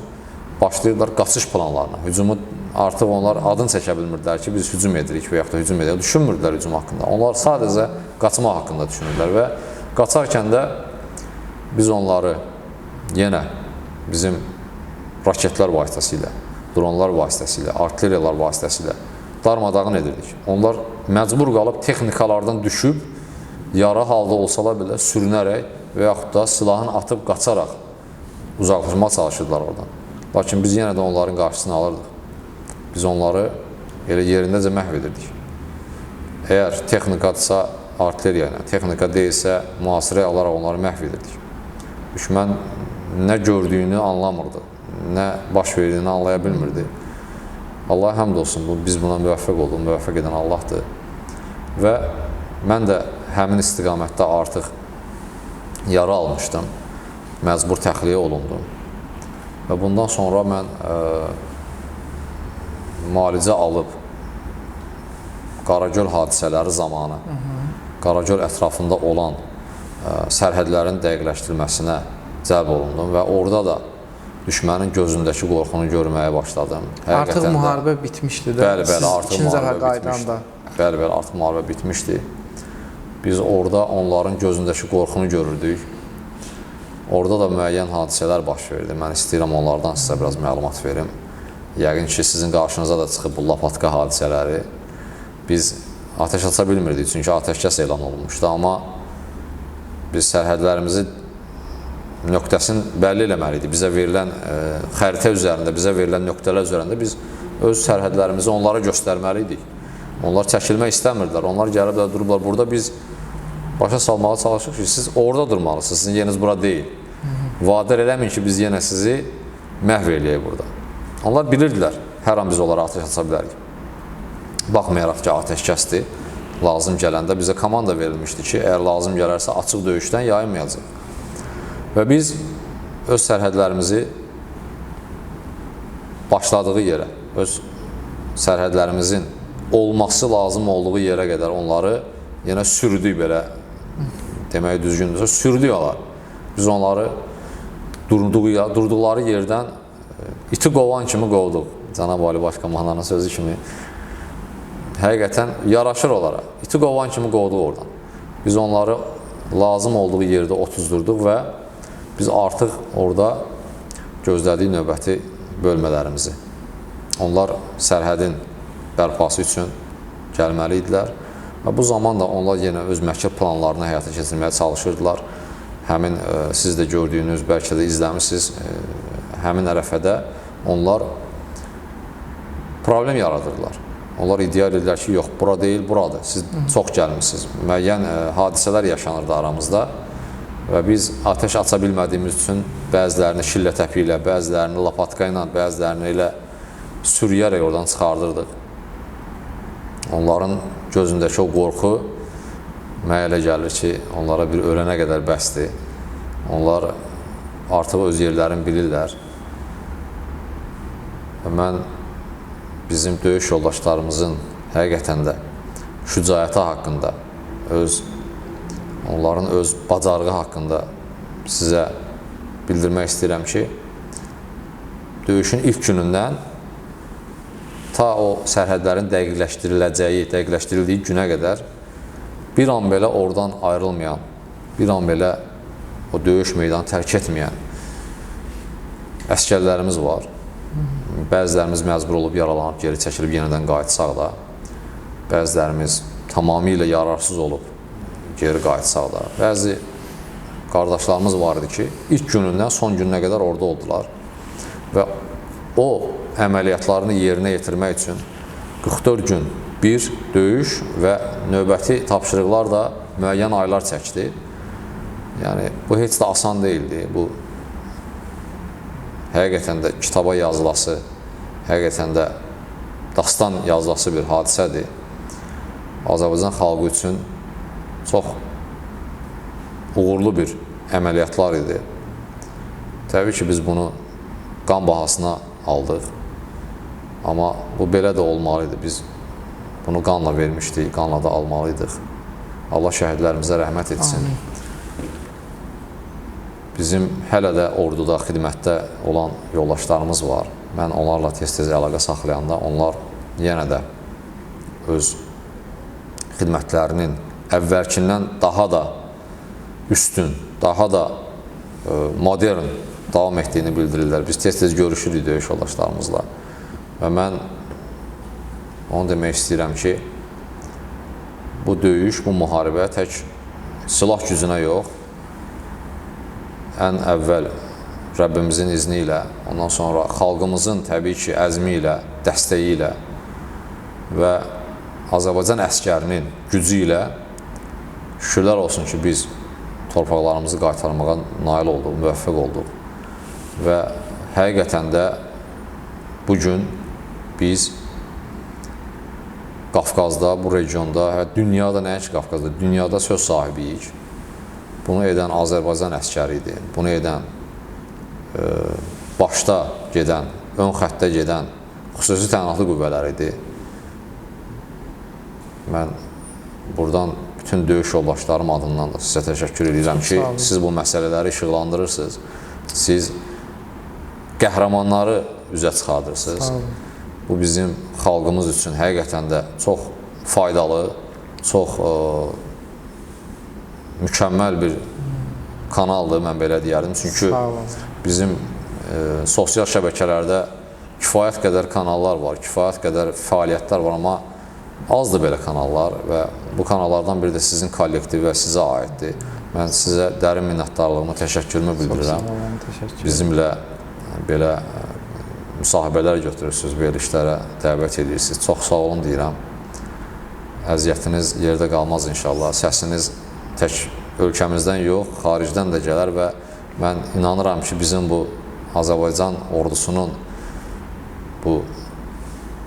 başlayırlar qaçış planlarına. Hücumu artıq onlar adını çəkə bilmirdilər ki, biz hücum edirik və yaxud da hücum edirik. Düşünmürdülər hücum haqqında. Onlar sadəcə qaçmaq haqqında düşünürlər və qaçarkən də biz onları yenə bizim raketlər vasitəsilə, dronlar vasitəsilə, artilleriyalar vasitəsilə darmadağın edirdik. Onlar məcbur qalıb texnikalardan düşüb, yara halda olsalar belə sürünərək və yaxud da silahını atıb qaçaraq uzaqlaşmağa çalışırdılar oradan. Lakin biz yenə də onların qarşısını alırdıq. Biz onları elə yerindəcə məhv edirdik. Əgər texnikadırsa artilleriya ilə, texnika deyilsə mühasirəyə alaraq onları məhv edirdik. Düşmən nə gördüyünü anlamırdı, nə baş verdiyini anlaya bilmirdi. Allah həmd olsun, biz buna müvəffəq olduq, müvəffəq edən Allahdır. Və mən də həmin istiqamətdə artıq yara almışdım, məcbur təxliyə olundum. Və bundan sonra mən müalicə alıb Qaragöl hadisələri zamanı, Qaragöl ətrafında olan sərhədlərin dəqiqləşdirilməsinə cəlb olundum və orada da düşmənin gözündəki qorxunu görməyə başladım. Artıq müharibə bitmişdi də. Bəli, artıq müharibə bitmişdi. Bəli, artıq müharibə bitmişdi. Biz orada onların gözündəki qorxunu görürdük. Orada da müəyyən hadisələr baş verdi. Mən istəyirəm onlardan sizə biraz məlumat verim. Yəqin ki, sizin qarşınıza da çıxıb bu Lapatka hadisələri. Biz ateş aça bilmirdik, çünki ateşkəs elan olunmuşdu, amma biz sərhədlərimizi nöqtəsini bəlli eləməliydik. Bizə verilən xəritə üzərində, bizə verilən nöqtələr üzərində biz öz sərhədlərimizi onlara göstərməliydik. Onlar çəkilmək istəmirdilər. Onlar gəliblər, durublar burada. Biz başa salmağa çalışırıq ki, siz orada durmalısınız. Sizin yeriniz bura deyil. Vadar eləməyin ki, biz yenə sizi məhv eləyək burada. Onlar bilirdilər, hər an biz onlara ateş aça bilərik. Baxmayaraq ki, ateşkəsdir. Lazım gələndə bizə komanda verilmişdi ki, əgər lazım gələrsə açıq döyüşdən yayınmayacaq. Və biz öz sərhədlərimizi başladığı yerə, öz sərhədlərimizin olması lazım olduğu yerə qədər onları yenə sürdük belə, demək düzgündürsə, sürdük onlar. Biz onları durduqları yerdən iti qovan kimi qovduq. Cənab Ali Baş Komandanın sözü kimi. Həqiqətən yaraşır onlara. İti qovan kimi qovduq oradan. Biz onları lazım olduğu yerdə otuzdurduq və biz artıq orada gözlədik növbəti bölmələrimizi. Onlar sərhədin bərpası üçün gəlməli idilər və bu zaman da onlar yenə öz məkr planlarını həyata keçirməyə çalışırdılar. Həmin siz də gördüyünüz, bəlkə də izləmişsiniz, həmin ərəfədə onlar problem yaradırlar. Onlar iddia edirlər ki, yox, bura deyil, buradır, siz çox gəlmişsiniz. Müəyyən hadisələr yaşanırdı aramızda və biz ateş aça bilmədiyimiz üçün bəzilərini şillə təpi ilə, bəzilərini lapatka ilə, bəzilərini ilə sürüyərək oradan çıxardırdıq. Onların gözündəki o qorxu mənə elə gəlir ki, onlara bir ölənə qədər bəsdir. Onlar artıq öz yerlərini bilirlər. Və mən bizim döyüş yoldaşlarımızın həqiqətən də şücaəti haqqında, onların öz bacarığı haqqında sizə bildirmək istəyirəm ki, döyüşün ilk günündən ta o sərhədlərin dəqiqləşdirildiyi günə qədər bir an belə oradan ayrılmayan, bir an belə o döyüş meydanı tərk etməyən əskərlərimiz var. Bəzilərimiz məcbur olub, yaralanıb, geri çəkilib, yenidən qayıtsaq da, bəzilərimiz tamamilə yararsız olub, geri qayıtsaq da. Bəzi qardaşlarımız var idi ki, ilk günündən son gününə qədər orada oldular və o əməliyyatlarını yerinə yetirmək üçün 44 gün bir döyüş və növbəti tapşırıqlar da müəyyən aylar çəkdi. Yəni, bu heç də asan deyildi. Bu, həqiqətən də kitaba yazılası, həqiqətən də dastan yazılası bir hadisədir. Azərbaycan xalqı üçün çox uğurlu bir əməliyyatlar idi. Təbii ki, biz bunu qan bahasına aldıq. Amma bu belə də olmalıydı. Biz bunu qanla vermişdik, qanla da almalıydıq. Allah şəhidlərimizə rəhmət etsin. Amin. Bizim hələ də orduda, xidmətdə olan yoldaşlarımız var. Mən onlarla tez-tez əlaqə saxlayanda onlar yenə də öz xidmətlərinin əvvəlkindən daha da üstün, daha da modern davam etdiyini bildirirlər. Biz tez-tez görüşürük döyüş yoldaşlarımızla. Və mən onu demək istəyirəm ki, bu döyüş, bu müharibə tək silah gücünə yox, ən əvvəl Rəbbimizin izni ilə, ondan sonra xalqımızın təbii ki, əzmi ilə, dəstəyi ilə və Azərbaycan əskərinin gücü ilə şükürlər olsun ki, biz torpaqlarımızı qaytarmağa nail olduq, müvəffəq olduq və həqiqətən də bugün biz Qafqazda, bu regionda, dünyada, nəinki Qafqazda, dünyada söz sahibiyik. Bunu edən Azərbaycan əskəri idi. Bunu edən başda gedən, ön xəttdə gedən xüsusi təyinatlı qüvvələr idi. Mən buradan bütün döyüş yoldaşlarım adından da sizə təşəkkür edirəm ki, siz bu məsələləri işıqlandırırsınız. Siz qəhrəmanları üzə çıxardırsınız. Bu bizim xalqımız üçün həqiqətən də çox faydalı, çox mükəmməl bir kanaldır, mən belə deyərdim. Çünki bizim sosial şəbəkələrdə kifayət qədər kanallar var, kifayət qədər fəaliyyətlər var, amma azdır belə kanallar və bu kanallardan biri də sizin kollektiv və sizə aiddir. Mən sizə dərin minnətdarlığımı, təşəkkürümü bildirirəm. Bizimlə belə müsahibələr götürürsünüz, verilişlərə dəvət edirsiniz. Çox sağ olun deyirəm. əziyyətiniz yerdə qalmaz inşallah. Səsiniz tək ölkəmizdən yox, xaricdən də gələr və mən inanıram ki, bizim bu Azərbaycan ordusunun bu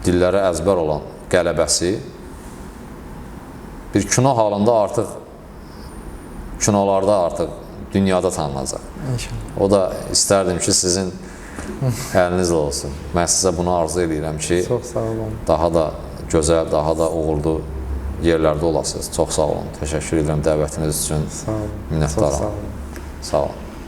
dillərə əzbər olan qələbəsi bir kino halında artıq kinolarda artıq dünyada tanınacaq. İnşallah. O da istərdim ki, sizin əlinizlə olsun. Mən sizə bunu arzu edirəm ki, Çox sağ olun. daha da gözəl, daha da uğurlu yerlərdə olasınız. Çox sağ olun. Təşəkkür edirəm dəvətiniz üçün. Sağ olun. Minnətdaram. Çox sağ olun. Sağ olun.